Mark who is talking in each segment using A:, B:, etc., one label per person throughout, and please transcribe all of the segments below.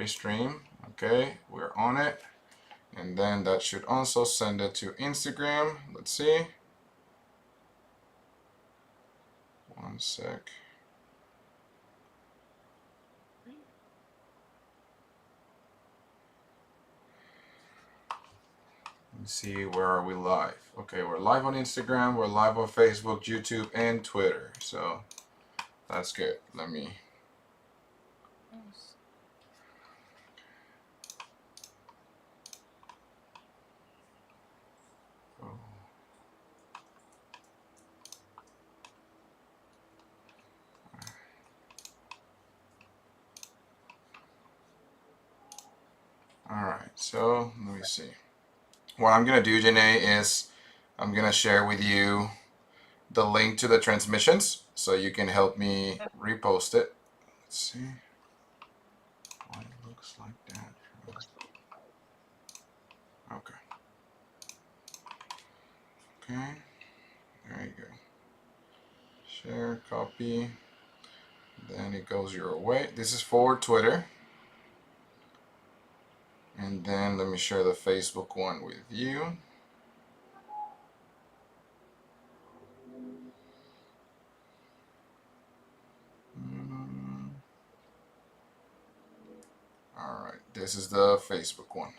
A: Stream. Okay, we're on it. And then that should also send it to Instagram. Let's see. One sec. Let me see, where are we live? Okay, we're live on Instagram, we're live on Facebook, YouTube, and Twitter. So that's good. Let me. Oh. Alright, so let me see. What I'm going to do, Janae, is I'm going to share with you the link to the transmissions so you can help me repost it. Let's see why it looks like that. Okay. Okay. There you go. Share, copy. Then it goes your way. This is for Twitter. And then let me share the Facebook one with you. All right, this is the Facebook one.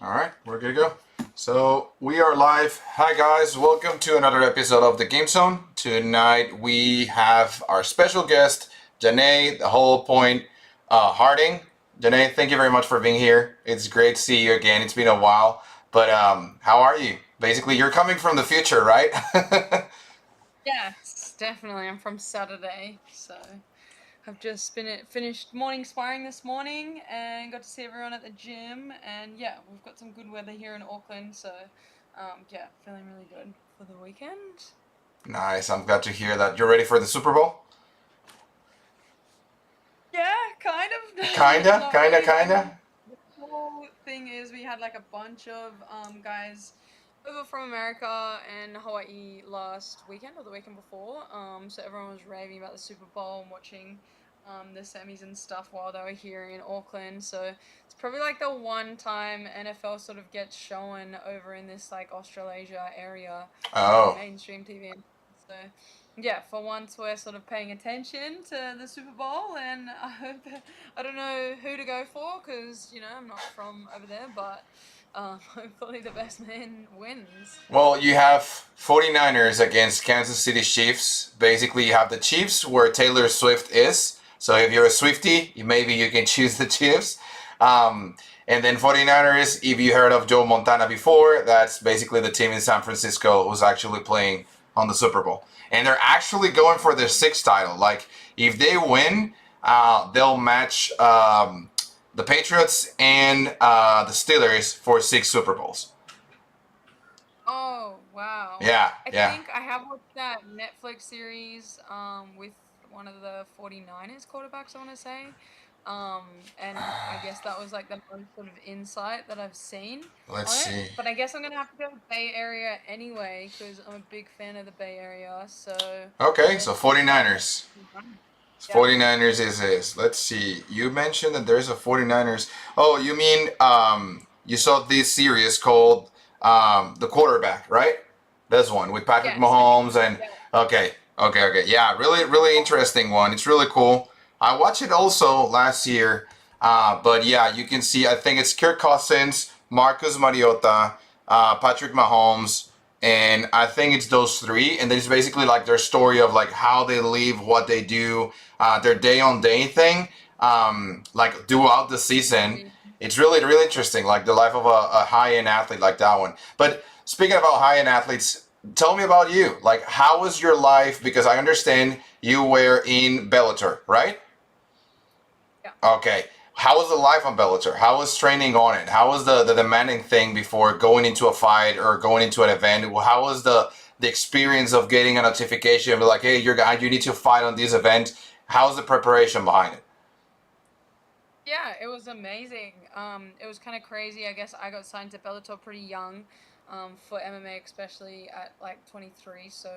A: All right, we're good to go. So we are live. Hi guys, welcome to another episode of the Game Zone. Tonight we have our special guest, Janae, the whole point, Harding. Janae, thank you very much for being here. It's great to see you again. It's been a while, but how are you? Basically, you're coming from the future, right?
B: Yes, definitely. I'm from Saturday, so I've just finished morning sparring this morning and got to see everyone at the gym. And yeah, we've got some good weather here in Auckland, so yeah, feeling really good for the weekend.
A: Nice. I'm glad to hear that you're ready for the Super Bowl.
B: Yeah, kind of.
A: Kinda,
B: Not
A: kinda,
B: really.
A: kinda.
B: The cool thing is we had like a bunch of guys over from America and Hawaii last weekend or the weekend before. So everyone was raving about the Super Bowl and watching the semis and stuff while they were here in Auckland. So it's probably like the one time NFL sort of gets shown over in this like Australasia area on
A: Oh,
B: mainstream TV. So yeah, for once we're sort of paying attention to the Super Bowl, and I hope I don't know who to go for because I'm not from over there, but hopefully the best man wins.
A: well, you have 49ers against Kansas City Chiefs. Basically, you have the Chiefs where Taylor Swift is. So if you're a Swiftie, maybe you can choose the Chiefs. And then 49ers, if you heard of Joe Montana before, that's basically the team in San Francisco who's actually playing on the Super Bowl. And they're actually going for their sixth title. Like, if they win, they'll match the Patriots and the Steelers for six Super Bowls.
B: Oh wow!
A: Yeah,
B: I
A: yeah.
B: think I have watched that Netflix series with one of the 49ers quarterbacks. I want to say. And I guess that was like the most sort of insight that I've seen
A: Let's
B: on it.
A: see.
B: But I guess I'm gonna have to go Bay Area anyway because I'm a big fan of the Bay Area. So
A: Okay, so
B: let's
A: 49ers.
B: yeah.
A: 49ers is this. Let's see. You mentioned that there's a 49ers. Oh, you mean you saw this series called The Quarterback, right? This one with Patrick
B: Yes, I did.
A: Mahomes and
B: Yeah.
A: okay, okay, okay. Yeah, really, really interesting one. It's really cool. I watched it also last year, but yeah, you can see. I think it's Kirk Cousins, Marcus Mariota, Patrick Mahomes, and I think it's those three. And then it's basically like their story of like how they live, what they do, their day on day thing, like throughout the season. It's really, really interesting, like the life of a high end athlete like that one. But speaking about high end athletes, tell me about you. Like, how was your life? Because I understand you were in Bellator, right?
B: Yeah.
A: Okay. How was the life on Bellator? How was training on it? How was the demanding thing before going into a fight or going into an event? How was the experience of getting a notification like, hey, you need to fight on this event? How's the preparation behind it?
B: Yeah, it was amazing. It was kind of crazy. I guess I got signed to Bellator pretty young. for MMA, especially at like 23. So,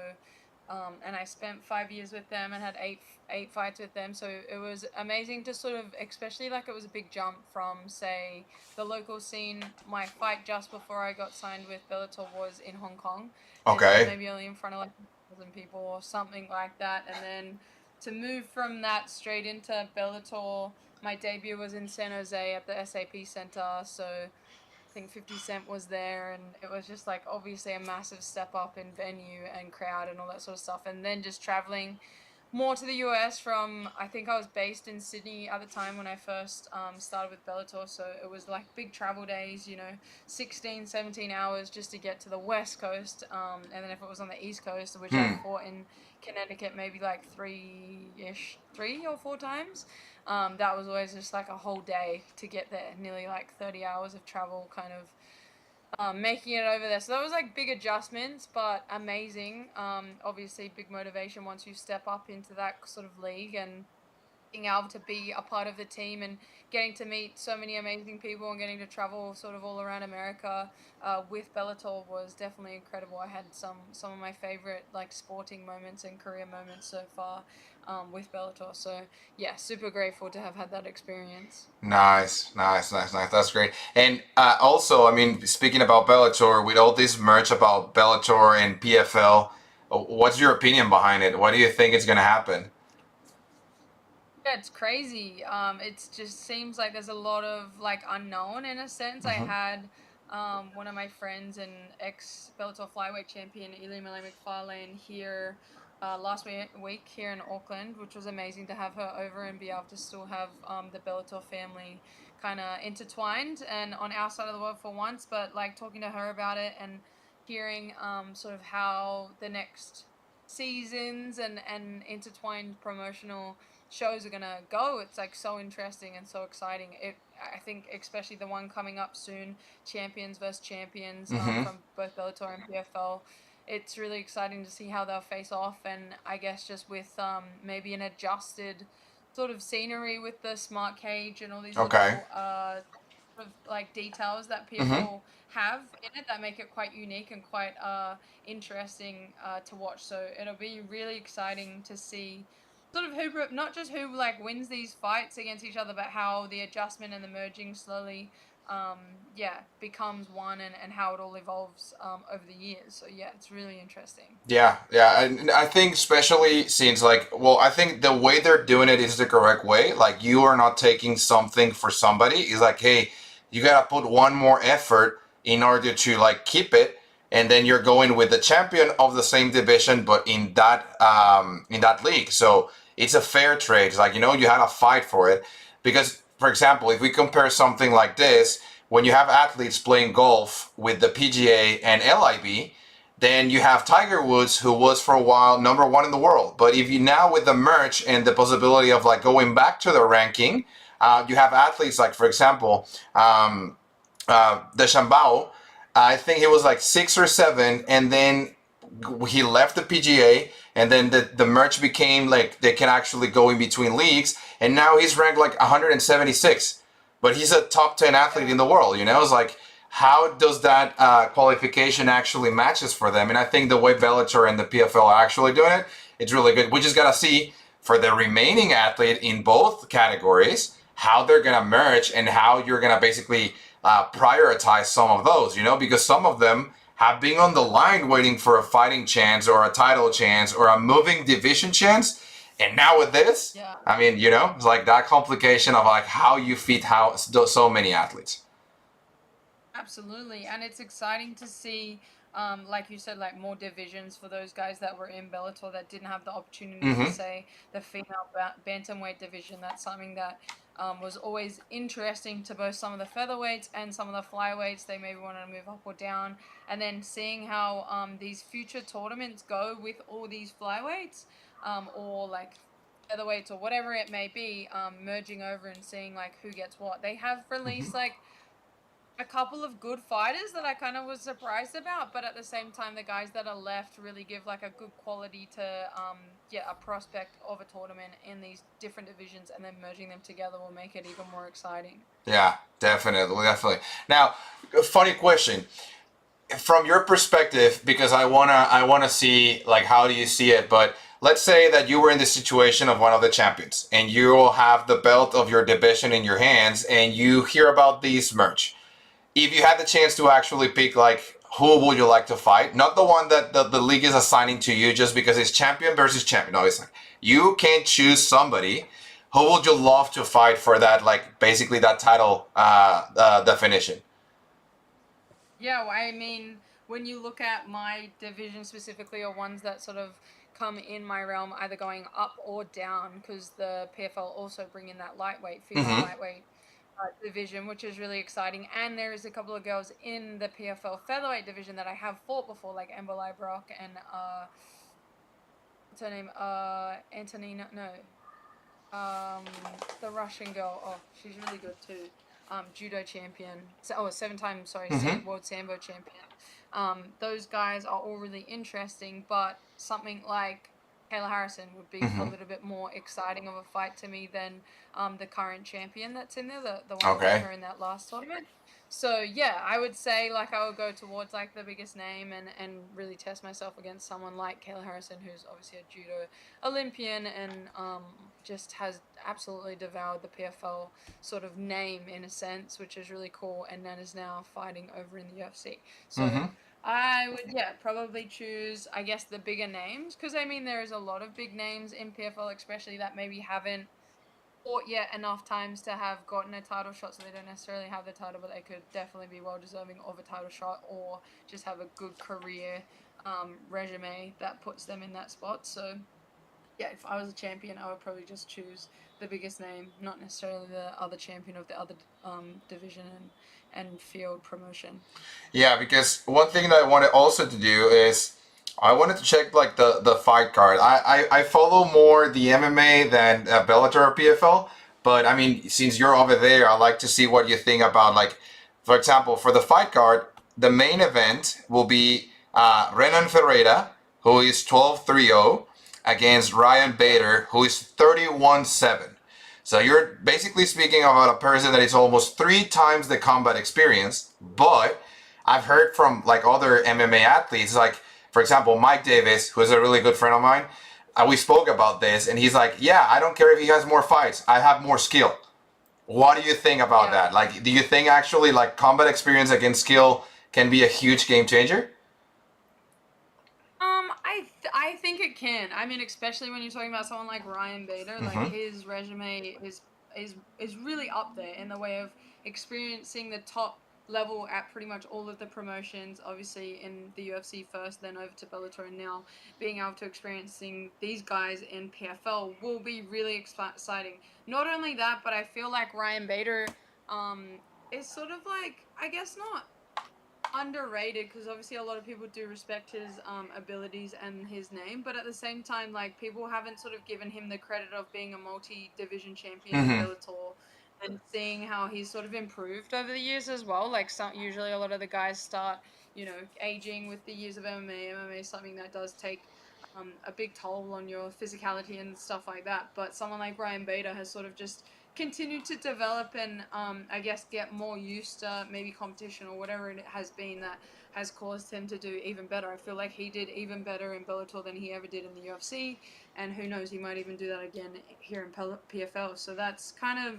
B: and I spent 5 years with them and had eight fights with them. So it was amazing to sort of, especially like it was a big jump from say the local scene. My fight just before I got signed with Bellator was in Hong Kong, and it was
A: Okay.
B: maybe only in front of like 1,000 people or something like that. And then to move from that straight into Bellator, my debut was in San Jose at the SAP Center. So I think 50 Cent was there, and it was just like obviously a massive step up in venue and crowd and all that sort of stuff. And then just traveling more to the US from, I think I was based in Sydney at the time when I first started with Bellator. So it was like big travel days, 16, 17 hours just to get to the West Coast. And then if it was on the East Coast, which I
A: Hmm.
B: fought in Connecticut maybe like 3 or 4 times. That was always just like a whole day to get there, nearly like 30 hours of travel, kind of making it over there. So that was like big adjustments, but amazing. Obviously, big motivation once you step up into that sort of league and being able to be a part of the team and getting to meet so many amazing people and getting to travel sort of all around America with Bellator was definitely incredible. I had some of my favorite like sporting moments and career moments so far with Bellator. So yeah, super grateful to have had that experience.
A: Nice, nice, nice, nice. That's great. And also, I mean, speaking about Bellator, with all this merch about Bellator and PFL, what's your opinion behind it? What do you think is going to happen?
B: Yeah, it's crazy. It just seems like there's a lot of like unknown in a sense. I
A: Hmm.
B: had one of my friends and ex Bellator flyweight champion Ili Malay McFarlane here last week here in Auckland, which was amazing to have her over and be able to still have the Bellator family kind of intertwined and on our side of the world for once. But like talking to her about it and hearing sort of how the next seasons and intertwined promotional shows are gonna go. It's like so interesting and so exciting. I think especially the one coming up soon, champions versus champions,
A: Hmm.
B: from both Bellator and PFL. It's really exciting to see how they'll face off, and I guess just with maybe an adjusted sort of scenery with the smart cage and all these
A: Okay.
B: little sort of like details that
A: Hmm.
B: PFL have in it that make it quite unique and quite interesting to watch. So it'll be really exciting to see sort of who, not just who like wins these fights against each other, but how the adjustment and the merging slowly yeah, becomes one, and how it all evolves over the years. So yeah, it's really interesting.
A: Yeah, yeah, and I think especially since like, well, I think the way they're doing it is the correct way. Like, you are not taking something for somebody. It's like, hey, you gotta put one more effort in order to like keep it, and then you're going with the champion of the same division, but in that league. So it's a fair trade. It's like, you had to fight for it because, for example, if we compare something like this, when you have athletes playing golf with the PGA and LIB, then you have Tiger Woods, who was for a while number one in the world. But if you now, with the merch and the possibility of like going back to the ranking, you have athletes like, for example, Deschambao. I think he was like 6 or 7, and then he left the PGA, and then the merch became like they can actually go in between leagues, and now he's ranked like 176, but he's a top 10 athlete in the world. It's like, how does that qualification actually matches for them? And I think the way Bellator and the PFL are actually doing it, it's really good. We just gotta see for the remaining athlete in both categories how they're gonna merge and how you're gonna basically prioritize some of those. Because some of them have been on the line waiting for a fighting chance or a title chance or a moving division chance. And now with this,
B: Yeah.
A: I mean, it's like that complication of like how you feed how so many athletes.
B: Absolutely, and it's exciting to see, like you said, like more divisions for those guys that were in Bellator that didn't have the opportunity for,
A: Mm-hmm.
B: say, the female bantamweight division. That's something that was always interesting to both some of the featherweights and some of the flyweights. They maybe wanted to move up or down, and then seeing how these future tournaments go with all these flyweights, or like featherweights or whatever it may be, merging over and seeing like who gets what. They have
A: Mm-hmm.
B: released like a couple of good fighters that I kind of was surprised about, but at the same time, the guys that are left really give like a good quality to a prospect of a tournament in these different divisions, and then merging them together will make it even more exciting.
A: Yeah, definitely, definitely. Now, a funny question. from your perspective, because I wanna see like how do you see it, but let's say that you were in the situation of one of the champions and you will have the belt of your division in your hands and you hear about these merch. If you had the chance to actually pick like who would you like to fight, not the one that the league is assigning to you just because it's champion versus champion. No, it's like you can't choose somebody. Who would you love to fight for that, like basically that title definition?
B: Yeah, well, I mean, when you look at my division specifically, or ones that sort of come in my realm, either going up or down, because the PFL also bring in that lightweight, female
A: Mm-hmm.
B: lightweight division, which is really exciting. And there is a couple of girls in the PFL featherweight division that I have fought before, like Ember Brock and what's her name? Antonina, no, um, the Russian girl. Oh, she's really good too. Judo champion. So, oh, 7 time, sorry,
A: Mm-hmm.
B: world sambo champion. Those guys are all really interesting, but something like Kayla Harrison would be a
A: Mm-hmm.
B: little bit more exciting of a fight to me than the current champion that's in there, the one I beat
A: Okay.
B: her in that last tournament. So yeah, I would say like I would go towards like the biggest name and really test myself against someone like Kayla Harrison, who's obviously a judo Olympian and just has absolutely devoured the PFL sort of name in a sense, which is really cool. And then is now fighting over in the UFC. So
A: Mm-hmm.
B: I would, yeah, probably choose, I guess, the bigger names because I mean there is a lot of big names in PFL, especially that maybe haven't fought yet enough times to have gotten a title shot, so they don't necessarily have the title, but they could definitely be well deserving of a title shot or just have a good career resume that puts them in that spot. So yeah, if I was a champion, I would probably just choose the biggest name, not necessarily the other champion of the other division and field promotion.
A: Yeah, because one thing that I wanted also to do is I wanted to check like the fight card. I follow more the MMA than Bellator or PFL, but I mean since you're over there, I like to see what you think about like, for example, for the fight card, the main event will be Renan Ferreira, who is 12-3-0, against Ryan Bader, who is 31-7. So you're basically speaking about a person that is almost 3 times the combat experience, but I've heard from like other MMA athletes, like for example Mike Davis, who is a really good friend of mine. We spoke about this, and he's like, "Yeah, I don't care if he has more fights. I have more skill." What do you think about
B: Yeah.
A: that? Like, do you think actually like combat experience against skill can be a huge game changer?
B: I think it can. I mean, especially when you're talking about someone like Ryan Bader, like
A: Mm-hmm.
B: his resume is really up there in the way of experiencing the top level at pretty much all of the promotions. Obviously, in the UFC first, then over to Bellator, and now being able to experiencing these guys in PFL will be really exciting. Not only that, but I feel like Ryan Bader, um, is sort of like I guess not underrated because obviously a lot of people do respect his abilities and his name, but at the same time, like people haven't sort of given him the credit of being a multi-division champion in
A: Mm-hmm.
B: Bellator and seeing how he's sort of improved over the years as well. Like some usually a lot of the guys start, aging with the years of MMA. MMA is something that does take a big toll on your physicality and stuff like that. But someone like Ryan Bader has sort of just continued to develop and I guess get more used to maybe competition or whatever it has been that has caused him to do even better. I feel like he did even better in Bellator than he ever did in the UFC, and who knows, he might even do that again here in PFL. So that's kind of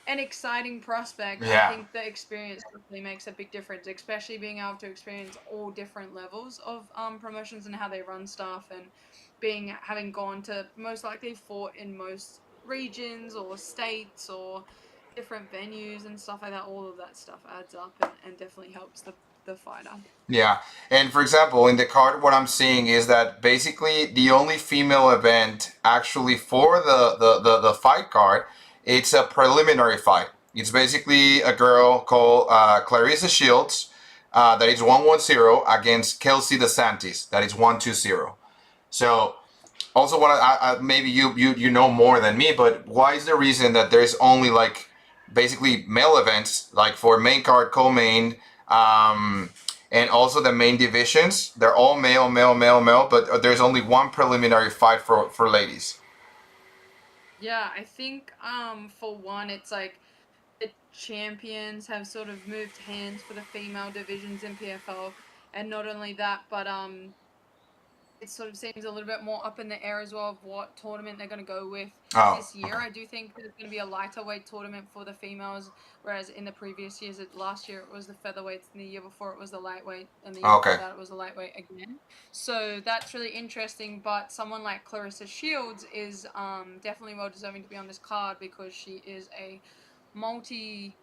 B: an exciting prospect. I
A: Yeah.
B: think the experience really makes a big difference, especially being able to experience all different levels of promotions and how they run stuff, and being having gone to most likely fought in most regions or states or different venues and stuff like that. All of that stuff adds up and definitely helps the fighter.
A: Yeah, and for example, in the card, what I'm seeing is that basically the only female event actually for the fight card, it's a preliminary fight. It's basically a girl called Clarissa Shields that is 110 against Kelsey DeSantis that is 120. So also, what maybe you know more than me, but why is the reason that there's only like basically male events like for main card, co-main, and also the main divisions? They're all male, male, male, male, but there's only one preliminary fight for ladies.
B: Yeah, I think for one it's like the champions have sort of moved hands for the female divisions in PFL, And not only that, but it sort of seems a little bit more up in the air as well of what tournament they're going to go with
A: Oh,
B: this year.
A: okay.
B: I do think there's going to be a lighter weight tournament for the females, whereas in the previous years, last year it was the featherweights, and the year before it was the lightweight, and the year before
A: Okay.
B: that it was the lightweight again. So that's really interesting. But someone like Clarissa Shields is definitely well deserving to be on this card because she is a multi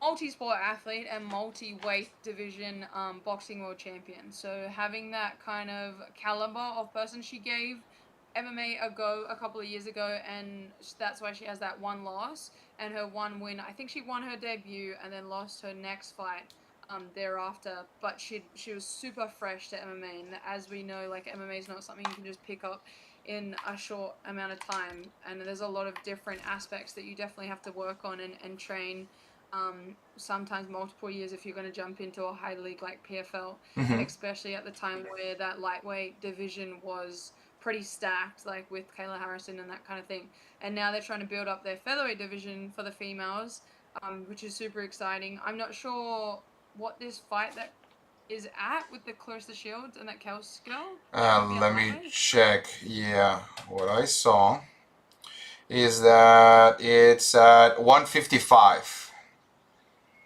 B: multi-sport athlete and multi-weight division boxing world champion. So having that kind of caliber of person, she gave MMA a go a couple of years ago, and that's why she has that one loss and her one win. I think she won her debut and then lost her next fight thereafter. But she was super fresh to MMA, and as we know, like MMA is not something you can just pick up in a short amount of time, and there's a lot of different aspects that you definitely have to work on and train sometimes multiple years if you're going to jump into a high league like PFL,
A: Hmm.
B: especially at the time where that lightweight division was pretty stacked, like with Kayla Harrison and that kind of thing. And now they're trying to build up their featherweight division for the females, which is super exciting. I'm not sure what this fight that is at with the Clarissa Shields and that Kels girl. It might be at
A: Let me
B: lightweight.
A: check. Yeah, what I saw is that it's at 155.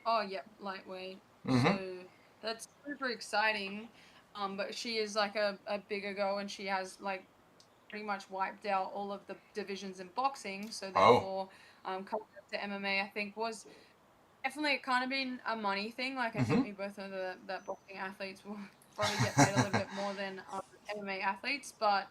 B: Oh, yep, lightweight.
A: Mm-hmm.
B: So that's super exciting. But she is like a bigger girl and she has like pretty much wiped out all of the divisions in boxing. So
A: Oh.
B: therefore, coming up to MMA, I think was definitely kind of been a money thing. Like I think
A: Mm-hmm.
B: we both know that boxing athletes will probably get paid a little bit more than MMA athletes, but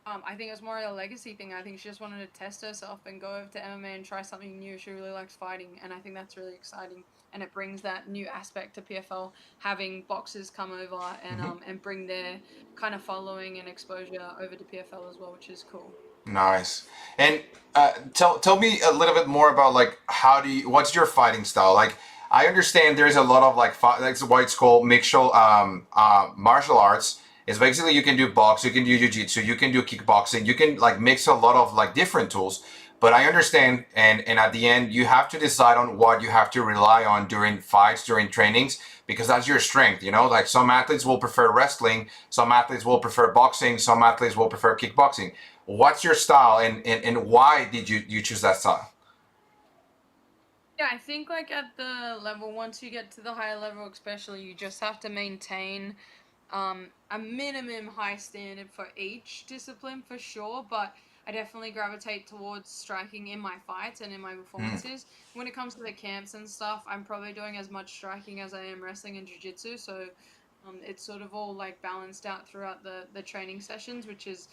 B: I think it was more a legacy thing. I think she just wanted to test herself and go over to MMA and try something new. She really likes fighting, and I think that's really exciting. And it brings that new aspect to PFL, having boxers come over
A: Mm-hmm.
B: and bring their kind of following and exposure over to PFL as well, which is cool.
A: Nice. And tell me a little bit more about like how do you what's your fighting style? Like I understand there's a lot of like what it's called mixed martial arts. It's basically you can do box, you can do jiu-jitsu, you can do kickboxing, you can like mix a lot of like different tools. But I understand and at the end you have to decide on what you have to rely on during fights, during trainings, because that's your strength, you know? Like some athletes will prefer wrestling, some athletes will prefer boxing, some athletes will prefer kickboxing. What's your style and why did you choose that style?
B: Yeah, I think like at the level, once you get to the higher level, especially, you just have to maintain a minimum high standard for each discipline for sure. But I definitely gravitate towards striking in my fights and in my
A: Mm,
B: performances. When it comes to the camps and stuff, I'm probably doing as much striking as I am wrestling and jiu-jitsu. So it's sort of all like balanced out throughout the training sessions, which is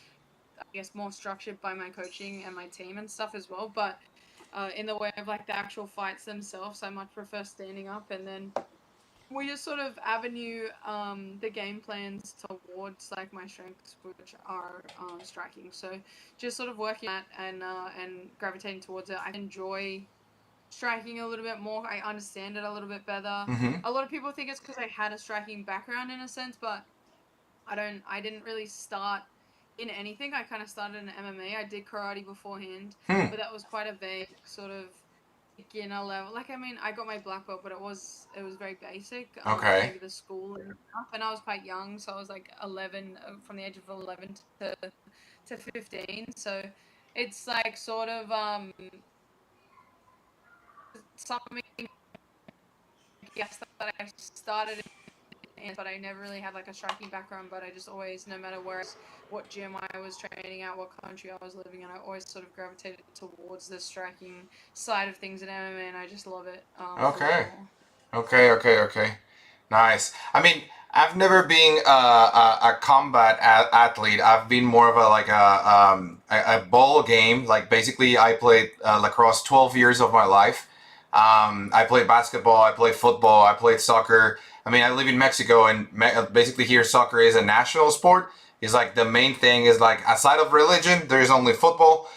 B: I guess more structured by my coaching and my team and stuff as well. But in the way of like the actual fights themselves, I much prefer standing up, and then we just sort of avenue the game plans towards like my strengths, which are striking. So just sort of working at and gravitating towards it. I enjoy striking a little bit more. I understand it a little bit better.
A: mm-hmm.
B: A lot of people think it's because I had a striking background in a sense, but I don't. I didn't really start in anything. I kind of started in MMA. I did karate beforehand,
A: Hmm.
B: but that was quite a vague sort of beginner level. Like I mean, I got my black belt, but it was very basic.
A: Okay.
B: Maybe the school and stuff, and I was quite young, so I was like 11, from the age of 11 to 15. So it's like sort of something yes that I started but I never really had like a striking background. But I just always, no matter what gym I was training at, what country I was living in, I always sort of gravitated towards the striking side of things in MMA, and I just love it a lot
A: Okay.
B: more.
A: Okay. Nice. I mean, I've never been a combat athlete. I've been more of a like a ball game. Like basically, I played lacrosse 12 years of my life. I played basketball. I played football. I played soccer. I mean, I live in Mexico, and basically here, soccer is a national sport. It's like the main thing is like aside of religion, there is only football.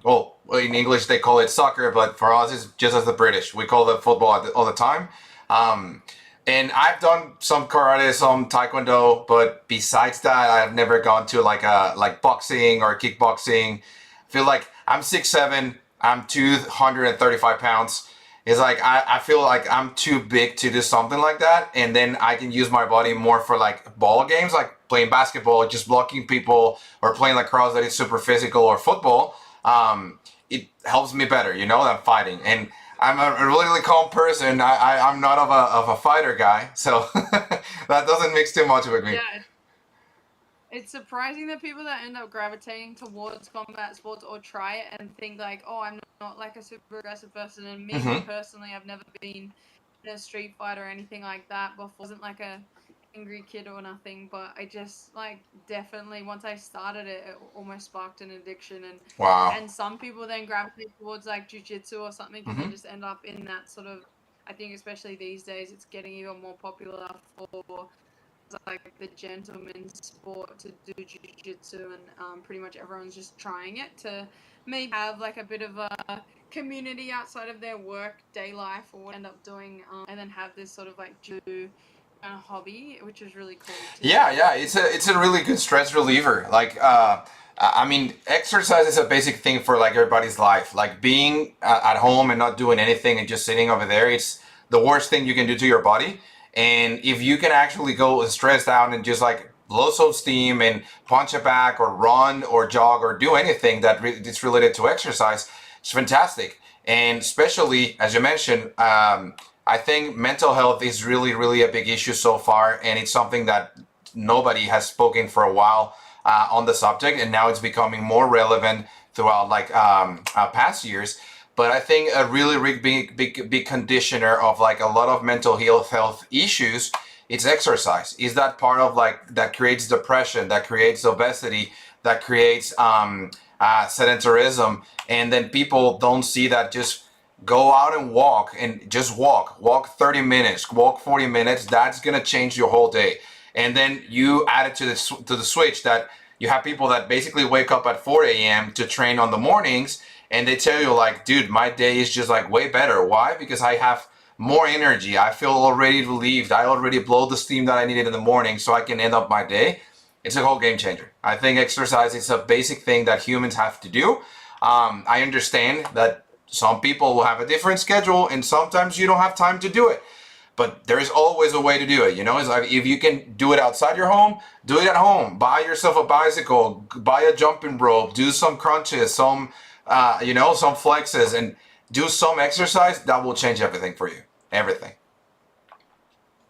A: Well, in English they call it soccer, but for us it's just as the British. We call it football all the time. Um, and I've done some karate, some taekwondo, but besides that, I've never gone to like a like boxing or kickboxing. I feel like I'm 6'7", I'm 235 pounds, It's like I feel like I'm too big to do something like that, and then I can use my body more for like ball games, like playing basketball, just blocking people, or playing lacrosse that is super physical, or football. It helps me better, than fighting. And I'm a really, really calm person. I'm not of a fighter guy, so that doesn't mix too much with me.
B: Yeah, it's surprising that people that end up gravitating towards combat sports or try it and think like, oh, I'm not like a super aggressive person. And me
A: Hmm.
B: personally, I've never been in a street fight or anything like that before. Wasn't like a angry kid or nothing, but I just like definitely once I started it, it almost sparked an addiction. And
A: Wow.
B: some people then gravitate towards like jujitsu or something, and they
A: Hmm.
B: just end up in that sort of. I think especially these days, it's getting even more popular for like the gentleman's sport to do jiu-jitsu, and pretty much everyone's just trying it to maybe have like a bit of a community outside of their work day life or what end up doing, and then have this sort of like jiu kind of hobby, which is really cool to
A: Yeah,
B: see.
A: yeah, it's a really good stress reliever. Like, I mean, exercise is a basic thing for like everybody's life. Like being at home and not doing anything and just sitting over there, it's the worst thing you can do to your body. And if you can actually go stressed out and just like blow some steam and punch a bag or run or jog or do anything it's related to exercise, it's fantastic. And especially as you mentioned, I think mental health is really, really a big issue so far, and it's something that nobody has spoken for a while on the subject, and now it's becoming more relevant throughout like past years. But I think a really, really big conditioner of like a lot of mental health issues is exercise. Is that part of like that creates depression, that creates obesity, that creates sedentarism, and then people don't see that just go out and walk and just walk 30 minutes, walk 40 minutes. That's going to change your whole day. And then you add it to the switch that you have people that basically wake up at 4 a.m. to train on the mornings, and they tell you like, dude, my day is just like way better. Why? Because I have more energy. I feel already relieved. I already blow the steam that I needed in the morning so I can end up my day. It's a whole game changer. I think exercise is a basic thing that humans have to do. I understand that some people will have a different schedule and sometimes you don't have time to do it. But there is always a way to do it. It's like if you can do it outside your home, do it at home. Buy yourself a bicycle, buy a jumping rope, do some crunches, some flexes, and do some exercise. That will change everything for you. Everything.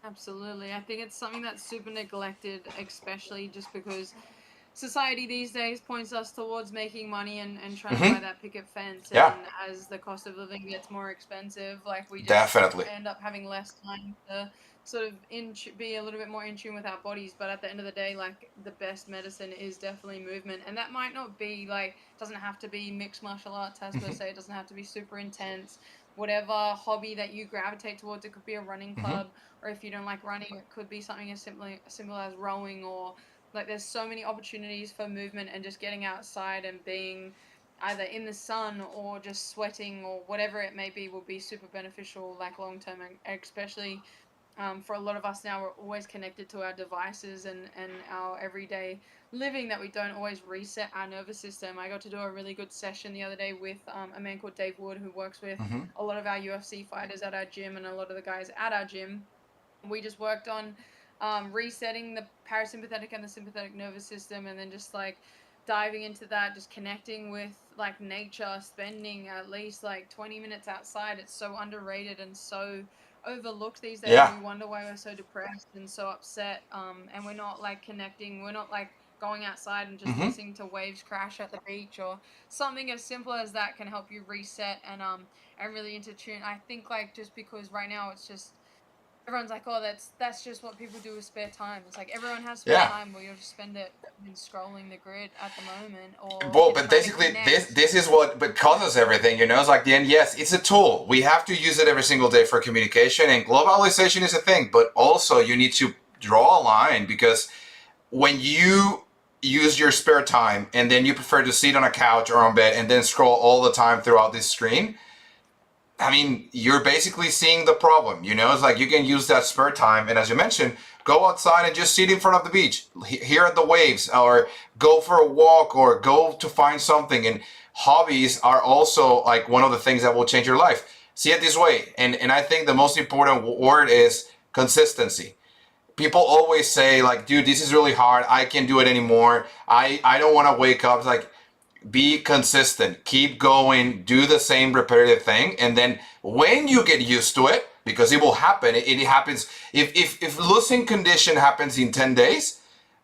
B: Absolutely. I think it's something that's super neglected, especially just because society these days points us towards making money and trying to buy
A: Hmm.
B: that picket fence. And
A: Yeah,
B: as the cost of living gets more expensive, like we just
A: definitely.
B: end up having less time to sort of be a little bit more in tune with our bodies. But at the end of the day, like the best medicine is definitely movement. And that might not be like, doesn't have to be mixed martial arts as per
A: Hmm.
B: se, it doesn't have to be super intense. Whatever hobby that you gravitate towards, it could be a running
A: Hmm.
B: club, or if you don't like running, it could be something as simple as rowing, or like there's so many opportunities for movement and just getting outside and being either in the sun or just sweating or whatever it may be will be super beneficial like long term, and especially for a lot of us now, we're always connected to our devices and our everyday living, that we don't always reset our nervous system. I got to do a really good session the other day with a man called Dave Wood, who works with
A: Hmm.
B: a lot of our UFC fighters at our gym and a lot of the guys at our gym. We just worked on resetting the parasympathetic and the sympathetic nervous system, and then just like diving into that, just connecting with like nature, spending at least like 20 minutes outside. It's so underrated and so overlooked these days.
A: Yeah.
B: We wonder why we're so depressed and so upset, and we're not like connecting, we're not like going outside and just
A: Hmm.
B: listening to waves crash at the beach, or something as simple as that can help you reset and really into tune. I think like just because right now it's just everyone's like, oh, that's just what people do with spare time. It's like everyone has spare
A: Yeah.
B: time, but you'll just spend it in scrolling the grid at the moment, or
A: Well,
B: you're
A: but
B: trying to
A: basically, this
B: connect.
A: this is what but causes everything. It's like the end. Yes, it's a tool. We have to use it every single day for communication, and globalization is a thing. But also, you need to draw a line because when you use your spare time and then you prefer to sit on a couch or on bed and then scroll all the time throughout this screen, I mean, you're basically seeing the problem. It's like you can use that spare time, and as you mentioned, go outside and just sit in front of the beach, hear at the waves, or go for a walk, or go to find something. And hobbies are also like one of the things that will change your life. see it this way, and I think the most important word is consistency. People always say like, dude, this is really hard, I can't do it anymore, I don't want to wake up. It's like, be consistent, keep going, do the same repetitive thing, and then when you get used to it, because it will happen, it happens. If losing condition happens in 10 days,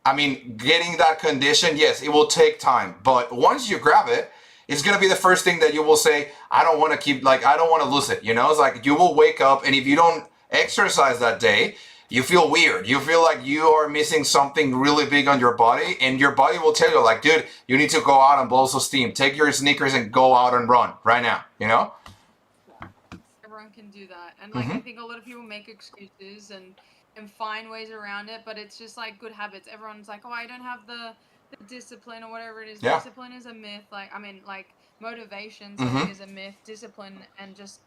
A: I mean, getting that condition, yes, it will take time, but once you grab it, it's gonna be the first thing that you will say, I don't want to keep, like, I don't want to lose it. You know, it's like you will wake up, and if you don't exercise that day, you feel weird. You feel like you are missing something really big on your body, and your body will tell you, like, dude, you need to go out and blow some steam. Take your sneakers and go out and run right now. You know?
B: Everyone can do that, and like
A: Mm-hmm.
B: I think a lot of people make excuses and find ways around it, but it's just like good habits. Everyone's like, oh, I don't have the discipline or whatever it is.
A: Yeah.
B: Discipline is a myth. Like, I mean, like motivation, sorry,
A: Mm-hmm.
B: is a myth. Discipline and just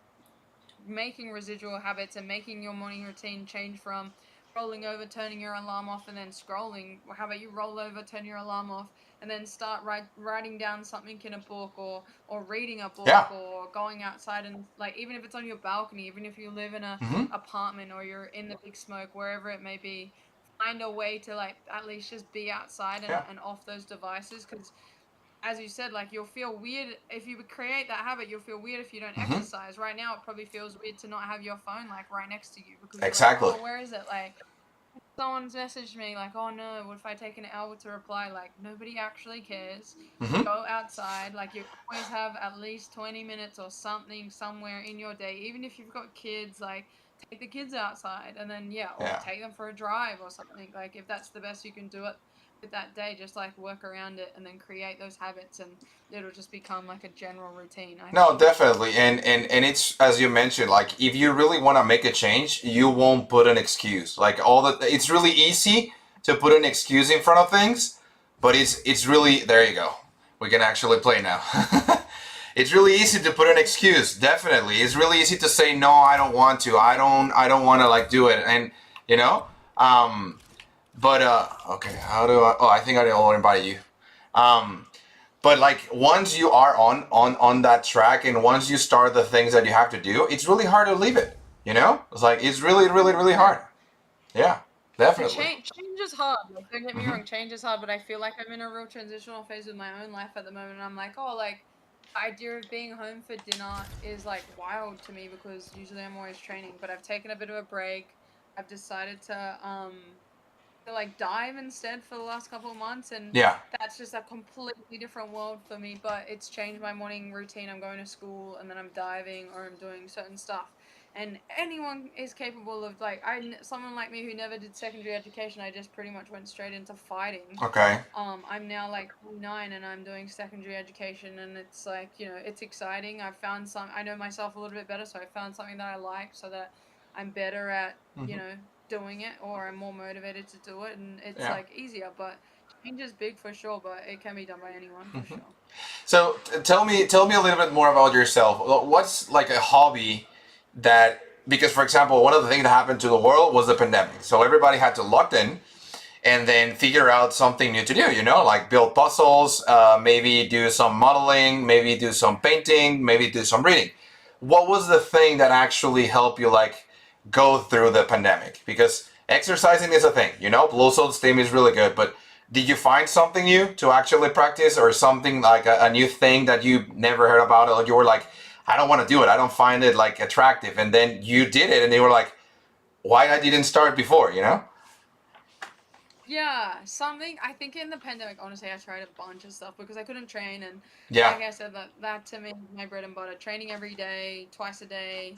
B: making residual habits and making your morning routine change from rolling over, turning your alarm off, and then scrolling. How about you roll over, turn your alarm off, and then start writing down something in a book, or reading a book,
A: Yeah.
B: or going outside, and like even if it's on your balcony, even if you live in a
A: Mm-hmm.
B: apartment or you're in the big smoke, wherever it may be, find a way to like at least just be outside
A: Yeah.
B: and off those devices, because as you said, like you'll feel weird if you create that habit. You'll feel weird if you don't
A: Mm-hmm.
B: exercise. Right now, it probably feels weird to not have your phone like right next to you because you're like,
A: Exactly.
B: oh, where is it? Like someone's messaged me, like, oh no, what if I take an hour to reply? Like nobody actually cares.
A: Mm-hmm.
B: Go outside. Like you always have at least 20 minutes or something somewhere in your day. Even if you've got kids, like take the kids outside and then yeah, or
A: Yeah.
B: take them for a drive or something. Like if that's the best you can do it with that day, just like work around it and then create those habits, and it'll just become like a general routine, I
A: No,
B: feel.
A: definitely. And it's, as you mentioned, like if you really want to make a change, you won't put an excuse. Like all the it's really easy to put an excuse in front of things, but it's really, there you go. We can actually play now. It's really easy to put an excuse, definitely. It's really easy to say no, I don't want to. I don't want to like do it. And you know? But okay, how do I, oh, I think I already invited you. Um but like once you are on that track, and once you start the things that you have to do, it's really hard to leave it. You know, it's like it's really really really
B: Yeah.
A: hard. Yeah,
B: And
A: definitely.
B: change is hard. Like, don't get me
A: Hmm.
B: wrong, change is hard, but I feel like I'm in a real transitional phase with my own life at the moment. And I'm like, oh, like the idea of being home for dinner is like wild to me because usually I'm always training. But I've taken a bit of a break. I've decided to like dive instead for the last couple of months, and
A: Yeah.
B: that's just a completely different world for me. But it's changed my morning routine. I'm going to school and then I'm diving or I'm doing certain stuff, and anyone is capable of like someone like me who never did secondary education. I just pretty much went straight into fighting.
A: Okay.
B: I'm now like 9 and I'm doing secondary education, and it's like, it's exciting. I know myself a little bit better, so I found something that I like, so that I'm better at, you
A: Hmm.
B: know, doing it, or I'm more motivated to do it, and it's
A: Yeah.
B: like easier. But change is big for sure, but it can be done by anyone for sure.
A: So tell me a little bit more about yourself. What's like a hobby that, because for example, one of the things that happened to the world was the pandemic. So everybody had to lock in and then figure out something new to do. You know, like build puzzles, maybe do some modeling, maybe do some painting, maybe do some reading. What was the thing that actually helped you like go through the pandemic? Because exercising is a thing, you know, blow salt steam is really good, but did you find something new to actually practice, or something like a new thing that you never heard about, or you were like, I don't want to do it, I don't find it like attractive, and then you did it and they were like, why I didn't start before, you know?
B: Yeah, something. I think in the pandemic, honestly, I tried a bunch of stuff because I couldn't train, and
A: Yeah.
B: like I said, that to me is my bread and butter. Training every day, twice a day,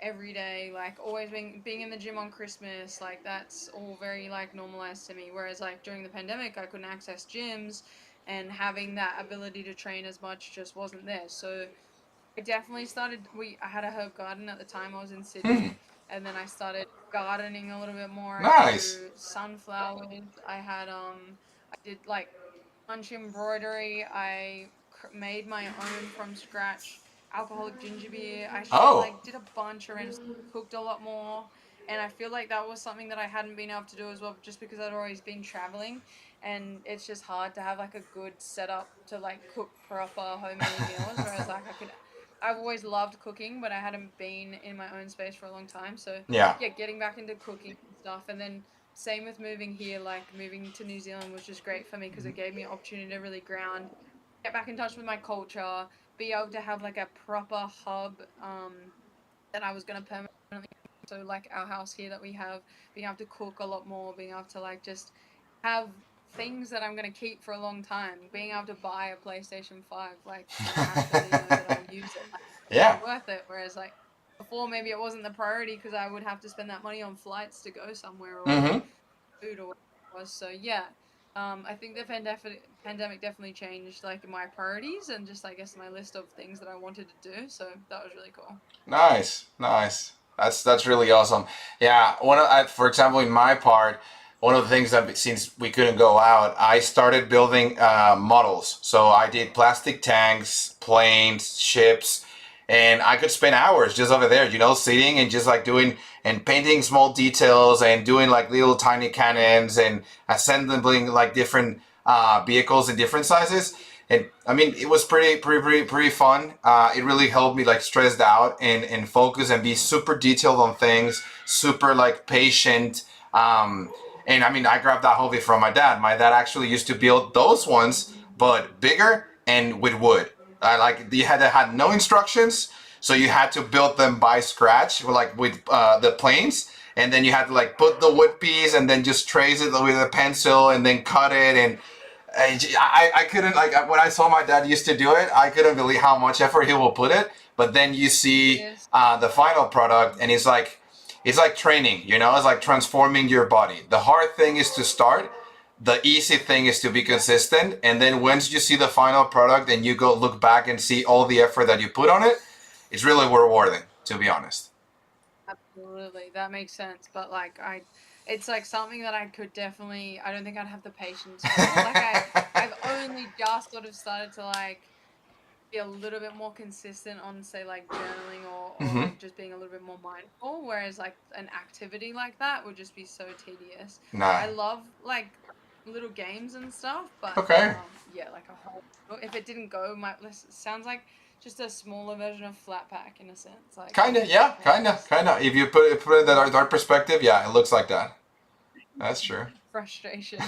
B: every day, like always being in the gym on Christmas, like that's all very like normalized to me. Whereas like during the pandemic, I couldn't access gyms, and having that ability to train as much just wasn't there. So I definitely started. I had a herb garden at the time. I was in
A: Hmm.
B: Sydney, and then I started gardening a little bit more. I
A: Nice.
B: grew sunflowers. I did like bunch embroidery. I made my own from scratch alcoholic ginger beer.
A: Oh.
B: like did a bunch around. Cooked a lot more, and I feel like that was something that I hadn't been able to do as well, just because I'd always been traveling, and it's just hard to have like a good setup to like cook proper homemade meals. Whereas like I could I've always loved cooking, but I hadn't been in my own space for a long time. So
A: Yeah.
B: yeah, getting back into cooking and stuff, and then same with moving here. Like moving to New Zealand was just great for me because it gave me an opportunity to really ground, get back in touch with my culture, be able to have like a proper hub that I was gonna permanently. So like our house here that we have, being able to cook a lot more, being able to like just have things that I'm gonna keep for a long time, being able to buy a PlayStation 5, like, and actually know that I'll use it, like,
A: Yeah.
B: it's worth it. Whereas like before, maybe it wasn't the priority because I would have to spend that money on flights to go somewhere or like
A: Mm-hmm.
B: food or whatever it was. So yeah, I think the pandemic definitely changed like my priorities and just I guess my list of things that I wanted to do. So that was really cool.
A: Nice, nice. That's really awesome. Yeah, for example, in my part, one of the things that since we couldn't go out, I started building models. So I did plastic tanks, planes, ships, and I could spend hours just over there, sitting and just like doing and painting small details and doing like little tiny cannons and assembling like different vehicles in different sizes. And I mean, it was pretty fun. It really helped me like stressed out and focus and be super detailed on things, super like patient. And I mean, I grabbed that hobby from my dad. My dad actually used to build those ones, but bigger and with wood. Like you had no instructions, so you had to build them by scratch, like with the planes. And then you had to like put the wood piece and then just trace it with a pencil and then cut it and I couldn't like when I saw my dad used to do it, I couldn't believe how much effort he will put it. But then you see
B: Yes.
A: the final product, and it's like training, it's like transforming your body. The hard thing is to start. The easy thing is to be consistent, and then once you see the final product and you go look back and see all the effort that you put on it, it's really rewarding, to be honest.
B: Absolutely, that makes sense. But like it's like something that I could definitely. I don't think I'd have the patience for. Like I've only just sort of started to like be a little bit more consistent on say like journaling or
A: Hmm.
B: like just being a little bit more mindful. Whereas like an activity like that would just be so tedious.
A: Nah.
B: I love like little games and stuff, but
A: Okay.
B: yeah, like a whole. If it didn't go, my sounds like just a smaller version of flat pack in a sense. Like it
A: Kinda,
B: just
A: yeah, kinda,
B: just
A: kinda. If you put it in that dark perspective, yeah, it looks like that. That's true.
B: frustration.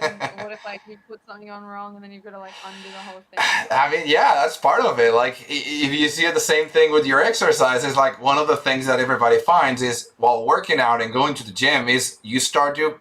B: And what if like you put something on wrong and then you've got to like undo the whole thing?
A: I mean, yeah, that's part of it. Like, if you see the same thing with your exercise, it's like one of the things that everybody finds is while working out and going to the gym is you start to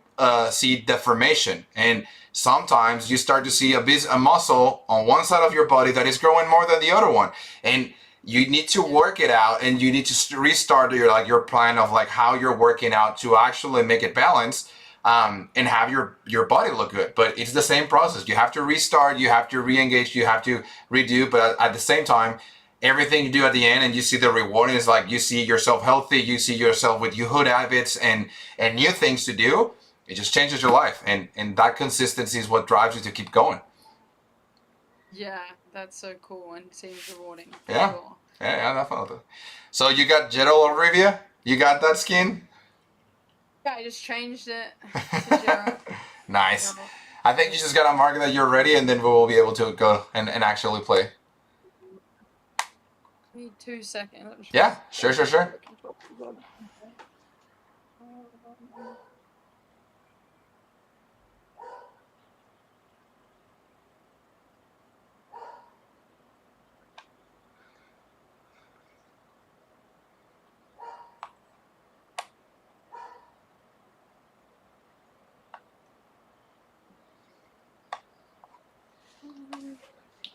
A: see deformation, and sometimes you start to see a muscle on one side of your body that is growing more than the other one, and you need to work it out, and you need to restart your plan of like how you're working out to actually make it balance and have your body look good. But it's the same process. You have to restart, you have to re-engage, you have to redo. But at the same time, everything you do at the end and you see the reward is like you see yourself healthy, you see yourself with your good habits and new things to do. It just changes your life, and that consistency is what drives you to keep going.
B: Yeah, that's so cool and seems rewarding for
A: Yeah,
B: sure.
A: yeah, definitely. So you got Gerald Olivia? You got that skin?
B: Yeah, I just changed it to Gerald.
A: Nice.
B: Gerald.
A: I think you just gotta mark that you're ready, and then we will be able to go and actually play.
B: Give me 2 seconds. I'm just
A: Yeah,
B: gonna
A: sure,
B: step
A: sure, sure.
B: away from talk to God.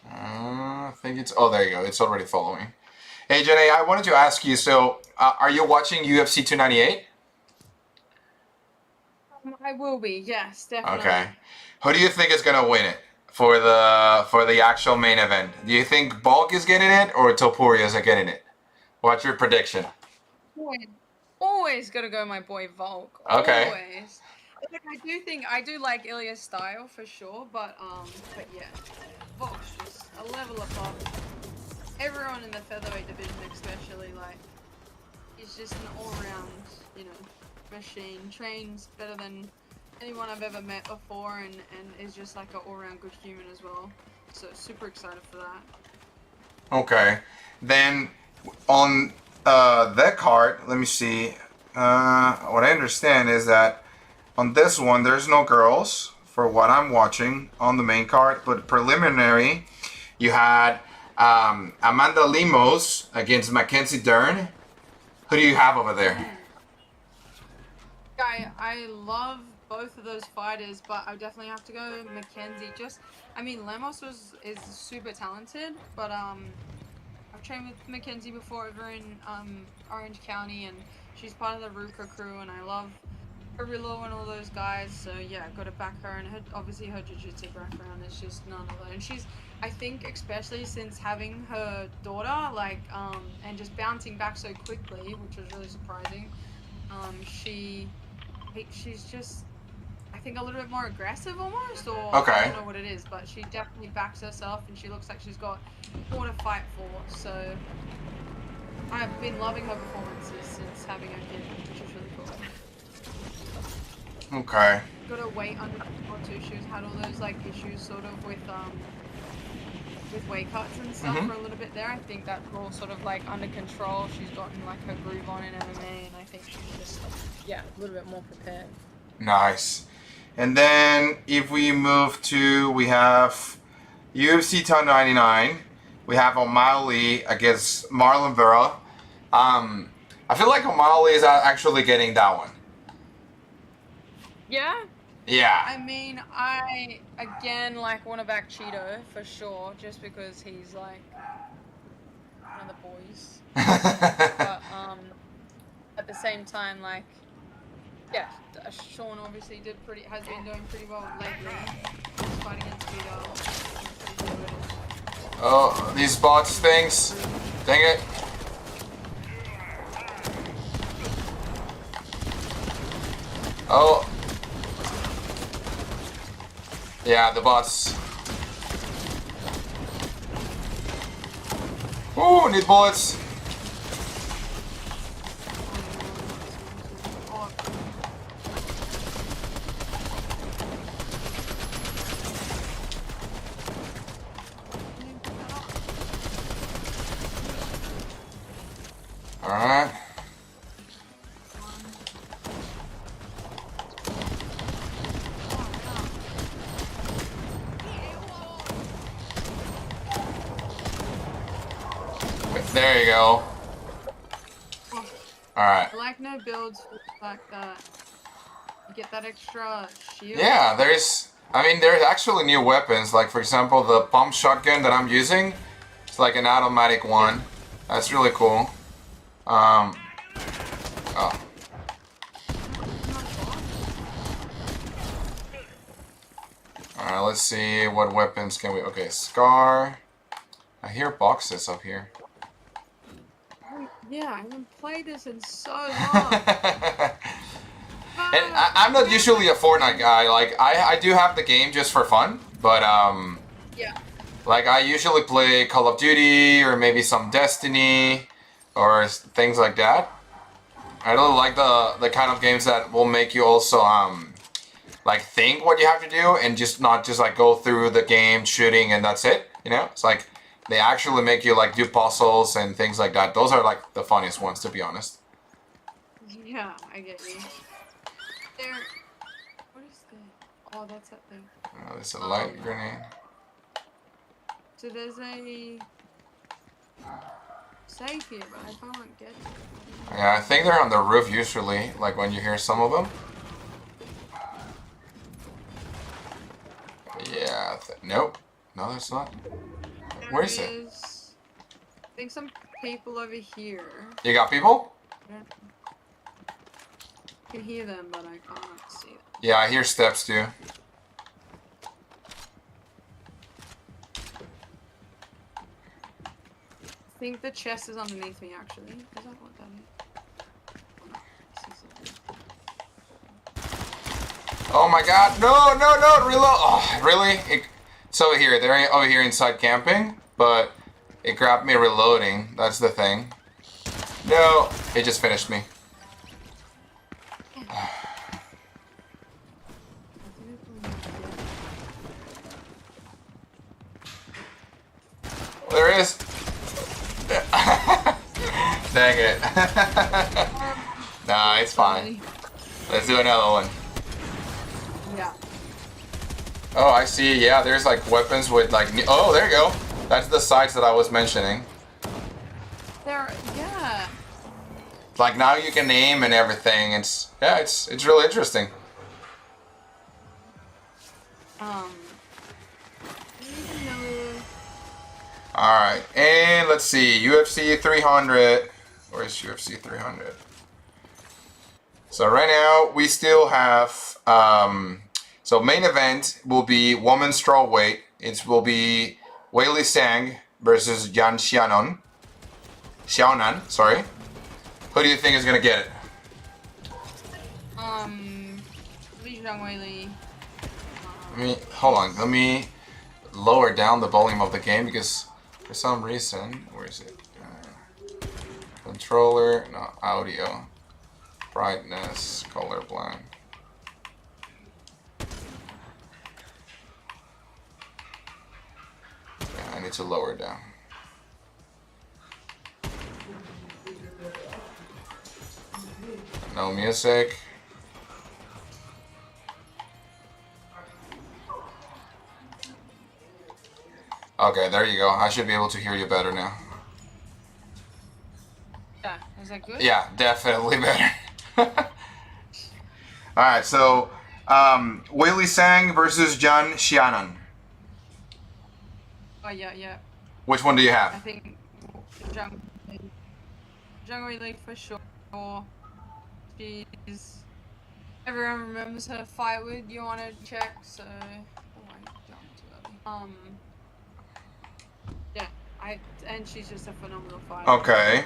A: I think it's. Oh, there you go. It's already following. Hey, Jenny, I wanted to ask you. So, are you watching UFC 298?
B: I will be, yes,
A: Okay.
B: definitely.
A: Who do you think is gonna win it for the actual main event? Do you think Bulk is getting it or Topuria is getting it? What's your prediction?
B: Always, always gotta go my boy Volk.
A: Okay.
B: Always. Like, I do like Ilya's style for sure, but yeah, Volk's just a level above everyone in the featherweight division, especially. Like, he's just an all-round, you know, machine. Trains better than anyone I've ever met before, and is just like an all-round good human as well. So super excited for that.
A: Okay. Then on that card, let me see. What I understand is that on this one, there's no girls for what I'm watching on the main card, but preliminary, you had Amanda Limos against Mackenzie Dern. Who do you have over there?
B: I love both of those fighters, but I definitely have to go Mackenzie. Just, I mean, is super talented, but I've trained with Mackenzie before over in Orange County, and she's part of the Ruka crew, and I love Arillo and all those guys. So yeah, got to back her, and obviously her jiu-jitsu background is just none other. And she's, I think, especially since having her daughter, like and just bouncing back so quickly, which was really surprising. She's just, I think, a little bit more aggressive almost, or I
A: Okay.
B: don't know what it is, but she definitely backs herself, and she looks like she's got more to fight for. So I've been loving her performances since having her kid, which is really cool.
A: Okay.
B: Got her weight under control too. She's had all those like issues sort of with weight cuts and stuff for a little bit there. I think that's all sort of like under control. She's gotten like her groove on in MMA, and I think she's just a little bit more prepared.
A: Nice. And then if we move to, we have UFC 1099. We have O'Malley against Marlon Vera. I feel like O'Malley is actually getting that one.
B: Yeah.
A: Yeah.
B: I mean, I again like want to back Cheeto for sure, just because he's like one of the boys. But at the same time, like, yeah, Sean obviously has been doing pretty well lately. He's fighting against Cheeto. Pretty good.
A: Oh, these bots things. Dang it. Oh. Yeah, the bots. Ooh, need bullets. Alright. There you go. Alright.
B: I like no builds like that. You get that extra shield.
A: Yeah, there's actually new weapons. Like, for example, the pump shotgun that I'm using. It's like an automatic one. That's really cool. Oh. Alright, let's see what weapons can we... Okay, Scar. I hear boxes up here.
B: Yeah, I haven't played this in so long.
A: And I'm not usually a Fortnite guy. Like, I do have the game just for fun. But,
B: yeah.
A: like, I usually play Call of Duty or maybe some Destiny or things like that. I really like the kind of games that will make you also, like, think what you have to do and just not just, like, go through the game shooting and that's it, you know? It's like, they actually make you, like, do puzzles and things like that. Those are, like, the funniest ones, to be honest.
B: Yeah, I get you. What is that? Oh, that's that thing.
A: Oh, there's a light grenade.
B: So there's a safe here, but I can't get to it.
A: Yeah, I think they're on the roof usually, like when you hear some of them. Yeah, nope. No, there's not. Where is it?
B: I think some people over here.
A: You got people?
B: I can hear them, but I can't see them.
A: Yeah, I hear steps too.
B: I think the chest is underneath me, actually. Is that what that is?
A: Oh my god, no, reload! Oh, really? It's over here, they're over here inside camping, but it grabbed me reloading, that's the thing. No, it just finished me. There it is. Dang it. Nah, it's fine. Let's do another one.
B: Yeah.
A: Oh, I see. Yeah, there's like weapons with like. Oh, there you go. That's the sights that I was mentioning.
B: Yeah.
A: Like now you can aim and everything. It's really interesting.
B: I don't even know.
A: All right, and let's see, UFC 300. Where's UFC 300? So right now we still have. So main event will be women's strawweight. It will be Weili Zhang versus Yan Xiaonan. Xiaonan, sorry. Who do you think is gonna get it?
B: Li Zhangweili.
A: Hold on. Let me lower down the volume of the game because for some reason, where is it? Controller, no, audio, brightness, colorblind. Yeah, I need to lower it down. No music. Okay, there you go. I should be able to hear you better now.
B: Yeah, is that good?
A: Yeah, definitely better. Alright, so Weili Zhang versus Yan Xiaonan.
B: Oh yeah.
A: Which one do you
B: I
A: have?
B: think Zhangweili for sure. She's everyone remembers her fight with Joanna Czech, so oh, I jumped too early. Yeah, and she's just a phenomenal fighter.
A: Okay.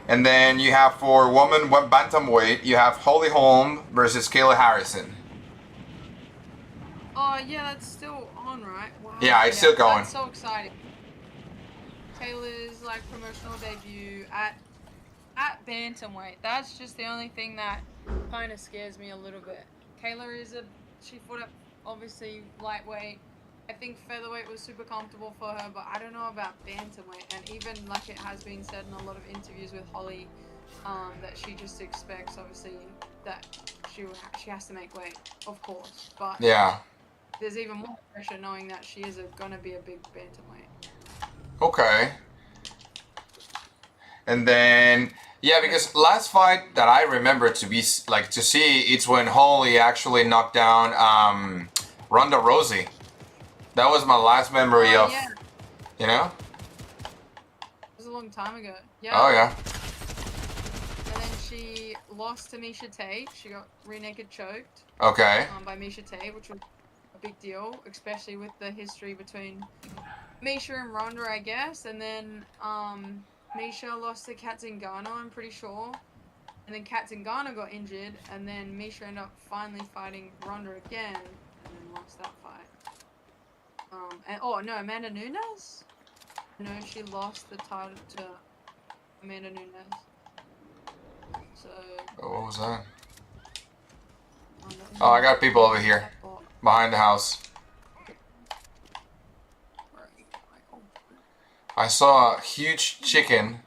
A: And then you have for woman bantamweight, you have Holly Holm versus Kayla Harrison.
B: Oh yeah, that's still on, right? Wow.
A: Yeah, it's still going.
B: That's so exciting. Kayla's like promotional debut at bantamweight. That's just the only thing that kind of scares me a little bit. Kayla she fought at obviously lightweight. I think featherweight was super comfortable for her, but I don't know about bantamweight. And even like it has been said in a lot of interviews with Holly, that she just expects obviously that she has to make weight, of course. But
A: Yeah.
B: there's even more pressure knowing that she is gonna be a big bantamweight.
A: Okay. And then yeah, because last fight that I remember to see, it's when Holly actually knocked down Ronda Rousey. That was my last memory of,
B: Yeah.
A: you know?
B: It was a long time ago. Yeah.
A: Oh yeah.
B: And then she lost to Misha Tate. She got rear naked choked
A: Okay.
B: by Misha Tate, which was a big deal, especially with the history between Misha and Ronda, I guess. And then Misha lost to Kat Zingano, I'm pretty sure. And then Kat Zingano got injured, and then Misha ended up finally fighting Ronda again, and then lost that fight. Amanda Nunes? No, she lost the title to Amanda Nunes. So.
A: Oh, what was that? Oh, I got people over here behind the house. I saw a huge chicken.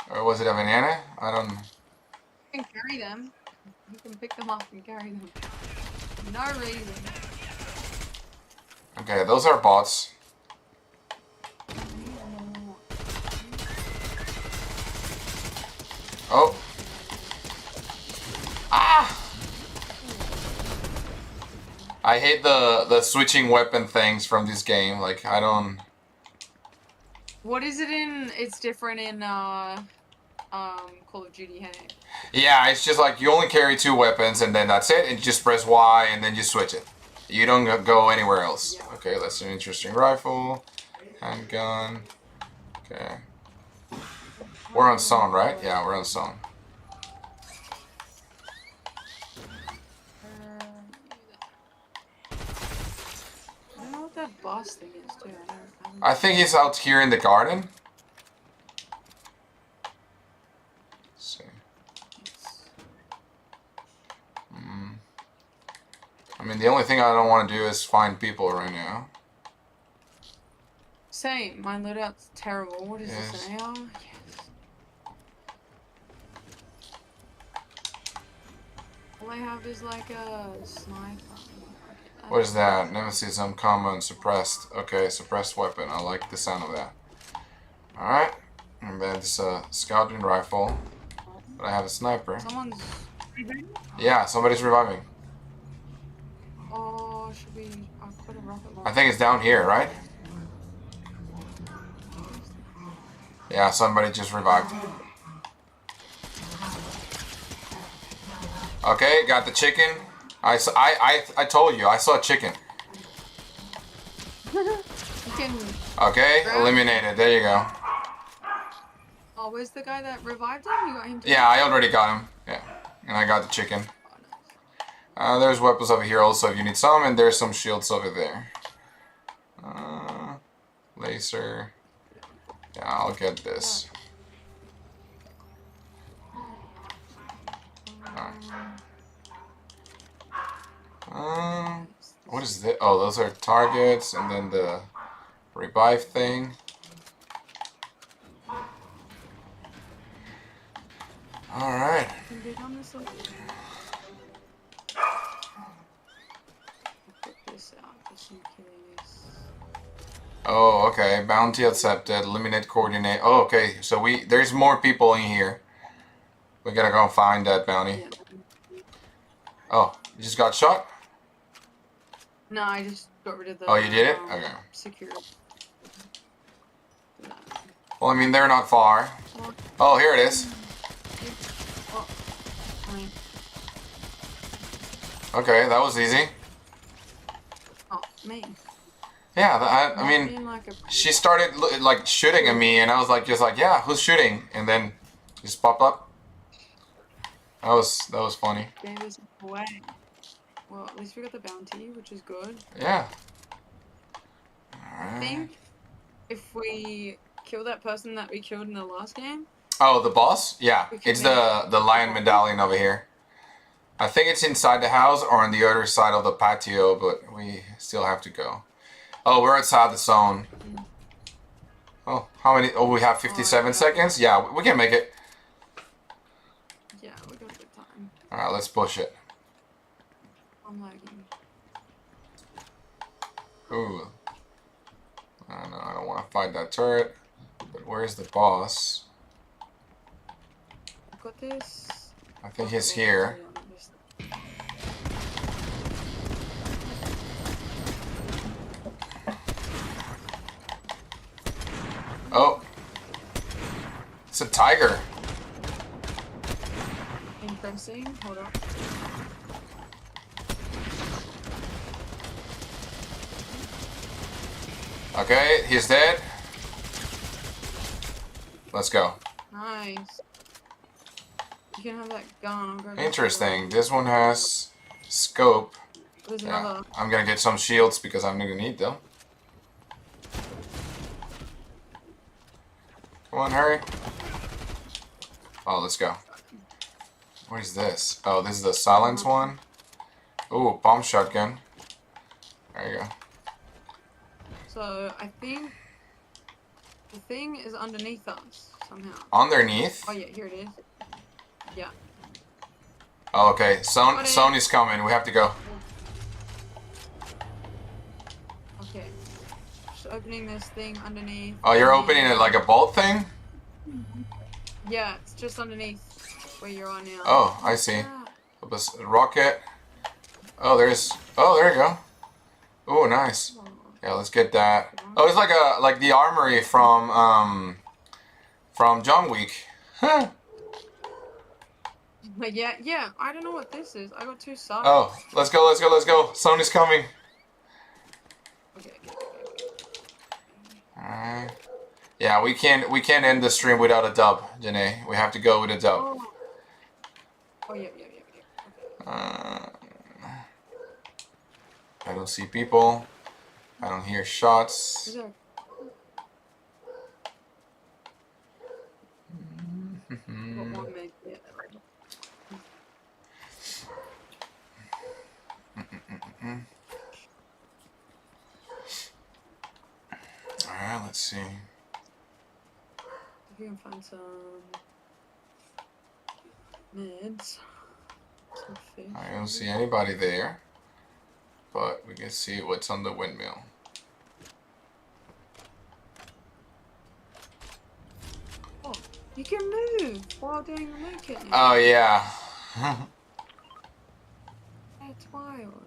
A: Or was it a banana? I don't know.
B: You can carry them. You can pick them up and carry them. No reason.
A: Okay, those are bots. Oh. Ah! I hate the switching weapon things from this game. Like, I don't...
B: What is it in? It's different in Call of Duty, hey?
A: Yeah, it's just like you only carry 2 weapons and then that's it. And you just press Y and then you switch it. You don't go anywhere else.
B: Yeah.
A: Okay, that's an interesting rifle. Handgun. Okay. We're on zone, right? Yeah, we're on zone.
B: I don't know what that boss thing is, too.
A: I think he's out here in the garden. Let's see. I mean, the only thing I don't want to do is find people right now.
B: Same. My loadout's terrible. What is
A: Yes.
B: this? An AR? Yes. All I have is like a sniper. Okay,
A: What is that? Nemesis uncommon suppressed. Okay, suppressed weapon. I like the sound of that. Alright. And then it's a scouting rifle. But I have a sniper.
B: Someone's.
A: Yeah, somebody's reviving.
B: Oh, should we? I'll put a rocket launcher.
A: I think it's down here, right? Yeah, somebody just revived. Okay, got the chicken. I told you, I saw a chicken.
B: You can.
A: Okay, eliminated. There you go.
B: Oh, where's the guy that revived him? You got him too?
A: Yeah, I already got him. Yeah, and I got the chicken. There's weapons over here also if you need some, and there's some shields over there. Laser. Yeah, I'll get this. What is this? Oh, those are targets, and then the revive thing. Alright. Oh, okay. Bounty accepted. Eliminate coordinate. Oh, okay. So there's more people in here. We gotta go find that bounty. Oh, you just got shot?
B: No, I just got rid of the.
A: Oh, you did it? Okay.
B: Security.
A: Well, I mean, they're not far. Oh, here it is. Okay, that was easy.
B: Oh, me.
A: Yeah, I mean, she started like shooting at me, and I was like, yeah, who's shooting? And then just popped up. That was funny.
B: Gave us away. Well, at least we got the bounty, which is good.
A: Yeah.
B: I think if we kill that person that we killed in the last game.
A: Oh, the boss? Yeah, it's the lion medallion over here. I think it's inside the house or on the other side of the patio, but we still have to go. Oh, we're outside the zone. Oh, how many? Oh, we have 57 seconds? Yeah, we can make it.
B: Yeah, we got good time.
A: Alright, let's push it.
B: I'm lagging.
A: Ooh. I don't want to fight that turret. But where's the boss?
B: I've got this.
A: I think he's here. Oh. It's a tiger.
B: Interesting. Hold on.
A: Okay, he's dead. Let's go.
B: Nice. You can have that gun.
A: Interesting. This one has scope.
B: There's
A: Yeah,
B: another.
A: I'm gonna get some shields because I'm gonna need them. Come on, hurry. Oh, let's go. What is this? Oh, this is the silence one. Ooh, bomb shotgun. There you go.
B: So, I think the thing is underneath us somehow.
A: Underneath?
B: Oh, yeah, here it is. Yeah.
A: Oh, okay. Sony's coming. We have to go.
B: Okay. Just opening this thing underneath.
A: Oh, you're opening it like a bolt thing?
B: Yeah, it's just underneath where you are now.
A: Oh, I see. Rocket. Oh, there you go. Oh, nice. Yeah, let's get that. Oh, it's like the armory from John Wick. Huh.
B: But yeah, I don't know what this is. I got two sides.
A: Oh, let's go. Sony's coming.
B: Okay.
A: Alright. Yeah, we can't end the stream without a dub, Janae. We have to go with a dub.
B: Oh yeah. Okay.
A: I don't see people. I don't hear shots. Alright, let's see.
B: If you can find some meds. Some fish.
A: I don't see anybody there. But we can see what's on the windmill.
B: Oh, you can move while doing the moon kitten.
A: Oh yeah.
B: That's wild.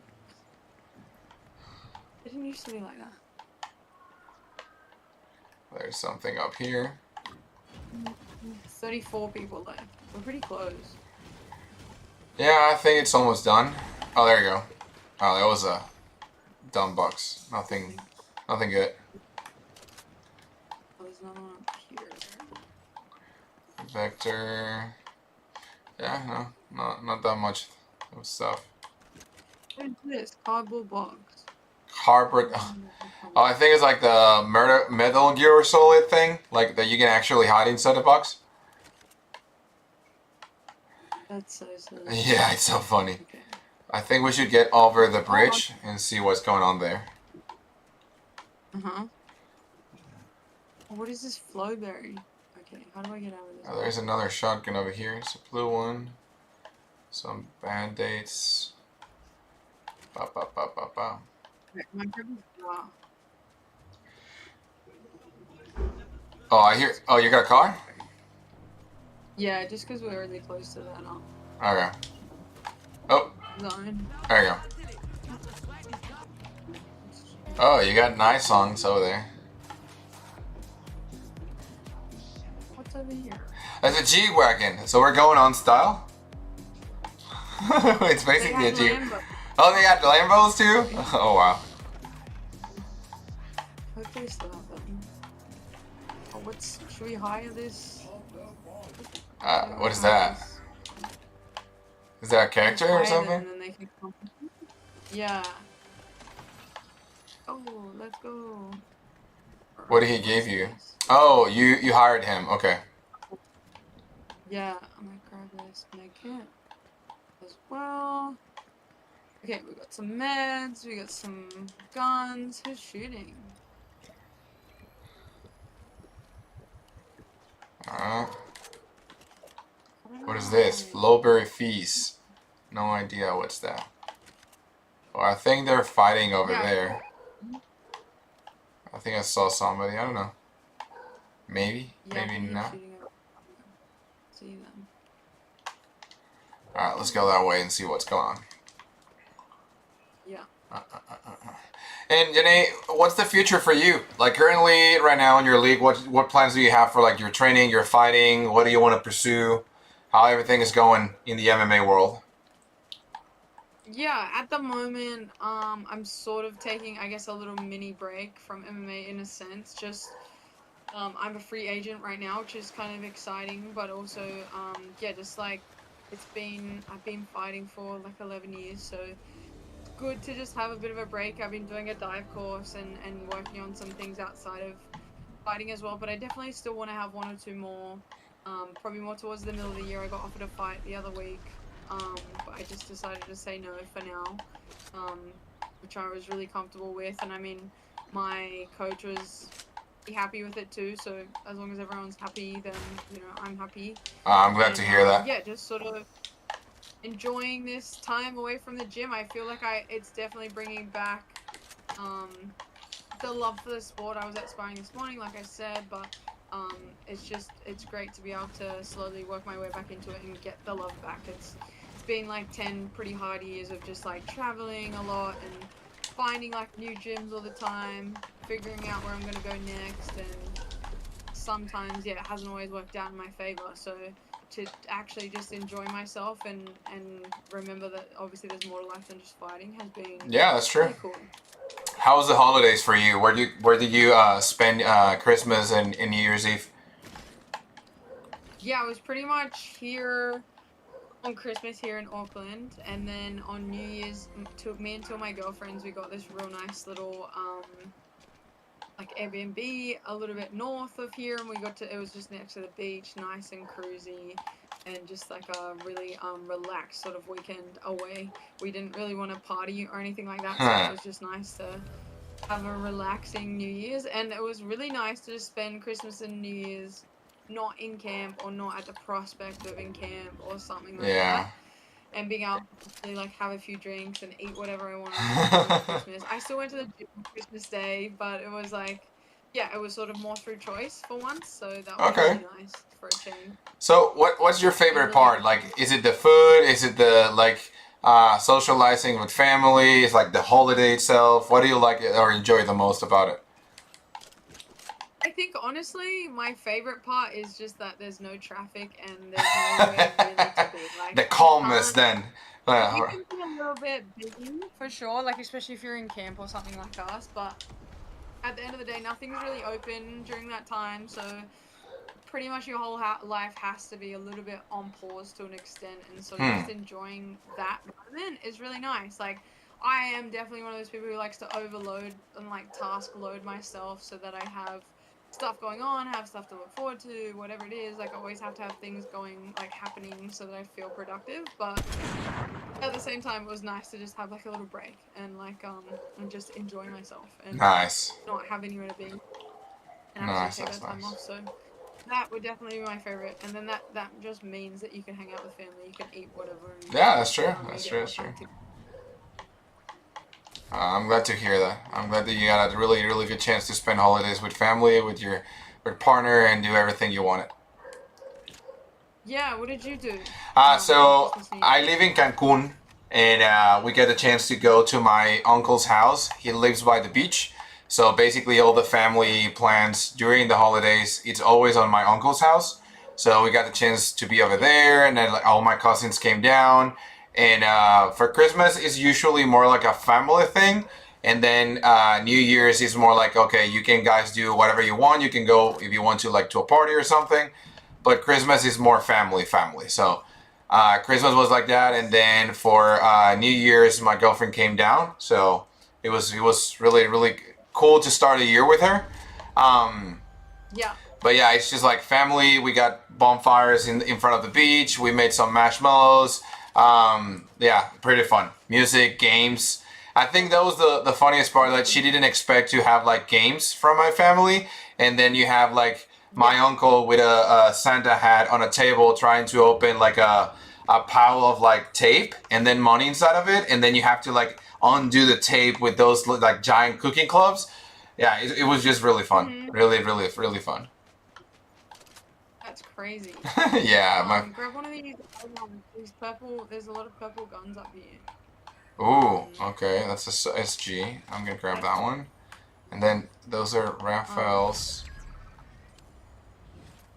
B: It didn't used to be like that.
A: There's something up here.
B: 34 people left. We're pretty close.
A: Yeah, I think it's almost done. Oh, there you go. Oh, that was a dumb box. Nothing good.
B: Oh, there's another one up here.
A: Vector. Yeah, no, not that much of stuff.
B: What is this? Cardboard box.
A: Harvard. Oh, I think it's like the Metal Gear Solid thing, like that you can actually hide inside the box.
B: That's so silly.
A: Yeah, it's so funny.
B: Okay.
A: I think we should get over the bridge and see what's going on there.
B: Uh-huh. What is this flowberry? Okay, how do I get out of this?
A: Oh, there's another shotgun over here. It's a blue one. Some band-aids. Ba ba ba ba ba.
B: Okay, my grandma's car.
A: Oh, I hear. Oh, you got a car?
B: Yeah, just because we're really close to that
A: Okay. Oh,
B: zone.
A: there you go. Oh, you got nice songs over there.
B: What's over here?
A: That's a G-Wagon. So we're going on style? It's
B: They
A: basically a
B: have
A: G.
B: Lambo.
A: Oh, they got Lambos too? Oh, wow.
B: Hope they still have them. Oh, should we hire this?
A: What is that? Is that a character or
B: Hire them
A: something?
B: and then they can come. Yeah. Oh, let's go.
A: What did he give you? Oh, you hired him. Okay.
B: Yeah, I'm gonna grab this medkit as well. Okay, we got some meds, we got some guns. Who's shooting?
A: What is this? Flowberry Feast. No idea what's that. Oh, I think they're fighting over there. I think I saw somebody. I don't know. Maybe.
B: Yeah,
A: Maybe
B: he's
A: not.
B: shooting at- See them.
A: Alright, let's go that way and see what's going on.
B: Yeah.
A: And Janae, what's the future for you? Like currently, right now in your league, what plans do you have for like your training, your fighting? What do you want to pursue? How everything is going in the MMA world?
B: Yeah, at the moment, I'm sort of taking, I guess, a little mini break from MMA in a sense. Just, I'm a free agent right now, which is kind of exciting, but also, yeah, just like, I've been fighting for like 11 years, so it's good to just have a bit of a break. I've been doing a dive course and working on some things outside of fighting as well, but I definitely still want to have one or two more, probably more towards the middle of the year. I got offered a fight the other week. But I just decided to say no for now, which I was really comfortable with, and I mean, my coach was happy with it too, so as long as everyone's happy, then, you know, I'm happy.
A: I'm glad to hear that.
B: Yeah, just sort of enjoying this time away from the gym. I feel like it's definitely bringing back, the love for the sport. I was at sparring this morning, like I said, but it's great to be able to slowly work my way back into it and get the love back. It's been like 10 pretty hard years of just like traveling a lot and finding like new gyms all the time, figuring out where I'm gonna go next, and sometimes, yeah, it hasn't always worked out in my favor. So to actually just enjoy myself and remember that obviously there's more to life than just fighting has been
A: Yeah, that's true.
B: really cool.
A: How was the holidays for you? Where did you spend Christmas and New Year's Eve?
B: Yeah, I was pretty much here on Christmas here in Auckland, and then on New Year's, me and two of my girlfriends, we got this real nice little like Airbnb a little bit north of here, and it was just next to the beach, nice and cruisy, and just like a really relaxed sort of weekend away. We didn't really want to party or anything like that, so it was just nice to have a relaxing New Year's, and it was really nice to just spend Christmas and New Year's not in camp or not at the prospect of in camp or something like that. and being able to actually, like, have a few drinks and eat whatever I wanted on Christmas. I still went to the gym on Christmas Day, but it was like, yeah, it was sort of more through choice for once, so that was
A: Okay.
B: really nice for a change.
A: So what's your favorite
B: really
A: part?
B: good.
A: Like, is it the food? Is it the like socializing with family? Is like the holiday itself? What do you like or enjoy the most about it?
B: I think honestly, my favorite part is just that there's no traffic and there's nowhere really to be. Like,
A: The
B: you
A: calmness
B: can't.
A: then.
B: You
A: Uh,
B: can be a little bit busy for sure, like especially if you're in camp or something like us. But at the end of the day, nothing's really open during that time, so pretty much your whole life has to be a little bit on pause to an extent, and so
A: hmm.
B: just enjoying that moment is really nice. Like, I am definitely one of those people who likes to overload and like task load myself so that I have stuff going on, have stuff to look forward to, whatever it is. Like, I always have to have things going, like, happening so that I feel productive. But at the same time, it was nice to just have like a little break and like and just enjoy myself and
A: Nice.
B: not have anywhere to be and actually
A: Nice.
B: take
A: That's
B: that time
A: nice.
B: off. So that would definitely be my favorite. And then that just means that you can hang out with family, you can eat whatever, and
A: Yeah, that's true.
B: you
A: That's
B: get
A: true.
B: more
A: That's true.
B: time to.
A: I'm glad to hear that. I'm glad that you got a really, really good chance to spend holidays with family, with partner, and do everything you wanted.
B: Yeah, what did you do? On
A: So
B: Christmas Eve?
A: I live in Cancun, and we get the chance to go to my uncle's house. He lives by the beach, so basically all the family plans during the holidays, it's always on my uncle's house. So we got the chance to be over there, and then like, all my cousins came down. And for Christmas, it's usually more like a family thing. And then New Year's is more like, okay, you can guys do whatever you want. You can go if you want to, like to a party or something. But Christmas is more family. So Christmas was like that, and then for New Year's, my girlfriend came down. So it was really really cool to start a year with her. Um,
B: Yeah.
A: but yeah, it's just like family. We got bonfires in front of the beach. We made some marshmallows. Yeah, pretty fun. Music, games. I think that was the funniest part. That she didn't expect to have like games from my family, and then you have like my
B: Yeah.
A: uncle with a Santa hat on a table trying to open like a pile of like tape and then money inside of it, and then you have to like undo the tape with those like giant cooking clubs. Yeah, it was just really fun.
B: Mhm.
A: Really, really, really fun.
B: That's crazy.
A: Yeah, my.
B: Grab one of these purple. There's a lot of purple guns up here.
A: Ooh, okay, that's a SG. I'm gonna grab that one. And then those are Raphael's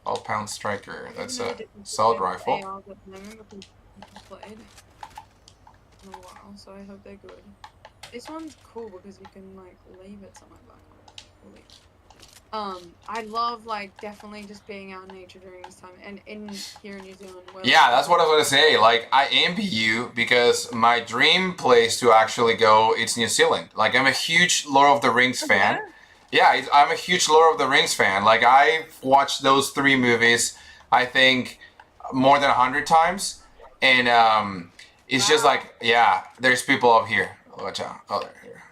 A: all-pound striker. That's a assault rifle.
B: ARs at the moment because I haven't played in a while, so I hope they're good. This one's cool because you can like leave it somewhere back. Really. I love like definitely just being out in nature during this time, and in here in New Zealand. Where,
A: Yeah, that's what I was gonna say. Like, I envy you because my dream place to actually go it's New Zealand. Like, I'm a huge Lord of the Rings fan. Yeah, I'm a huge Lord of the Rings fan. Like, I've watched those three movies, I think, more than 100 times, and it's just
B: Wow.
A: like, yeah, there's people up here. Watch out! Oh, there,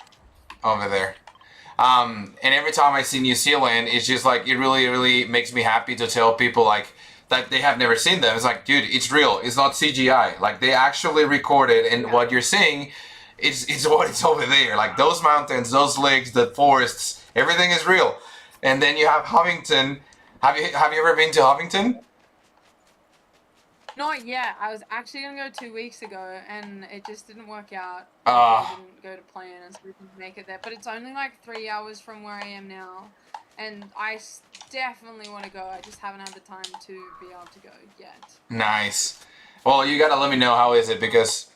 A: over there. And every time I see New Zealand, it's just like it really, really makes me happy to tell people like that they have never seen them. It's like, dude, it's real. It's not CGI. Like they actually recorded, and
B: Yeah.
A: what you're seeing, is what it's over there. Like those mountains, those lakes, the forests, everything is real. And then you have Huffington. Have you ever been to Huffington?
B: Not yet. I was actually gonna go 2 weeks ago, and it just didn't work out.
A: Ah.
B: It didn't go to plan, and so we didn't make it there. But it's only like 3 hours from where I am now, and definitely want to go. I just haven't had the time to be able to go yet.
A: Nice. Well, you gotta let me know how is it because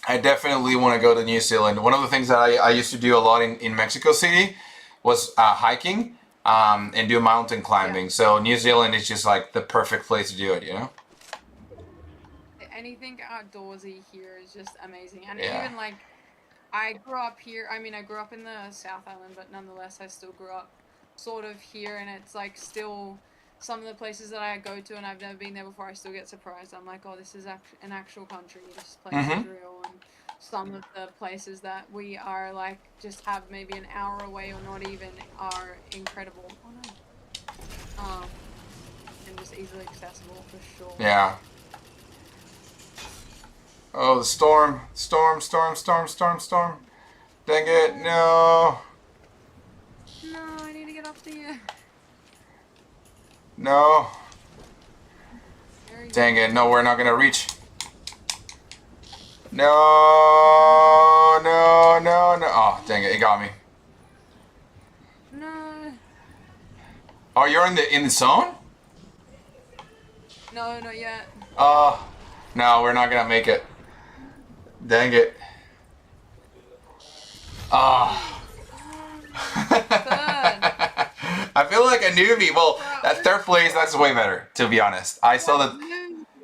A: I definitely want to go to New Zealand. One of the things that I used to do a lot in Mexico City was hiking and do mountain climbing. So New Zealand is just like the perfect place to do it, you know?
B: Anything outdoorsy here is just amazing, and
A: Yeah.
B: even like I grew up here. I mean, I grew up in the South Island, but nonetheless, I still grew up sort of here, and it's like still some of the places that I go to, and I've never been there before. I still get surprised. I'm like, oh, this is an actual country. This place is real, and some of the places that we are like just have maybe an hour away or not even are incredible. Oh no. And just easily accessible for sure.
A: Yeah. Oh, the storm. Storm, storm, storm, storm, storm. Dang it, no.
B: No, I need to get up there.
A: No.
B: There we
A: Dang
B: go.
A: it, no, we're not gonna reach. No, no, no, no. Oh, dang it, it got me.
B: No.
A: Oh, you're in the zone?
B: No, not yet.
A: No, we're not gonna make it. Dang it. Oh. I feel like a newbie. Well, that third place, that's way better, to be honest. I saw that.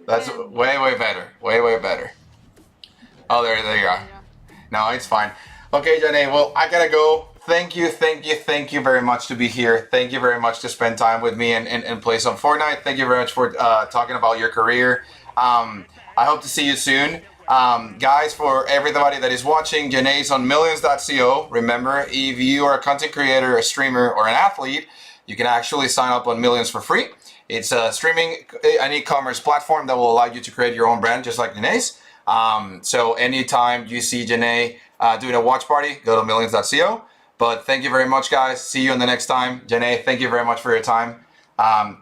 A: That's way, way better. Way, way better. Oh, there you are. No, it's fine. Okay, Janae, well, I gotta go. Thank you very much to be here. Thank you very much to spend time with me and play some Fortnite. Thank you very much for talking about your career. I hope to see you soon. Guys, for everybody that is watching, Janae's on millions.co. Remember, if you are a content creator, a streamer, or an athlete, you can actually sign up on Millions for free. It's a streaming, an e-commerce platform that will allow you to create your own brand, just like Janae's. So anytime you see Janae doing a watch party, go to millions.co. But thank you very much, guys. See you in the next time. Janae, thank you very much for your time.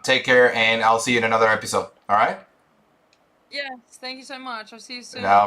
A: Take care, and I'll see you in another episode. All right?
B: Yes, thank you so much. I'll see you soon.
A: No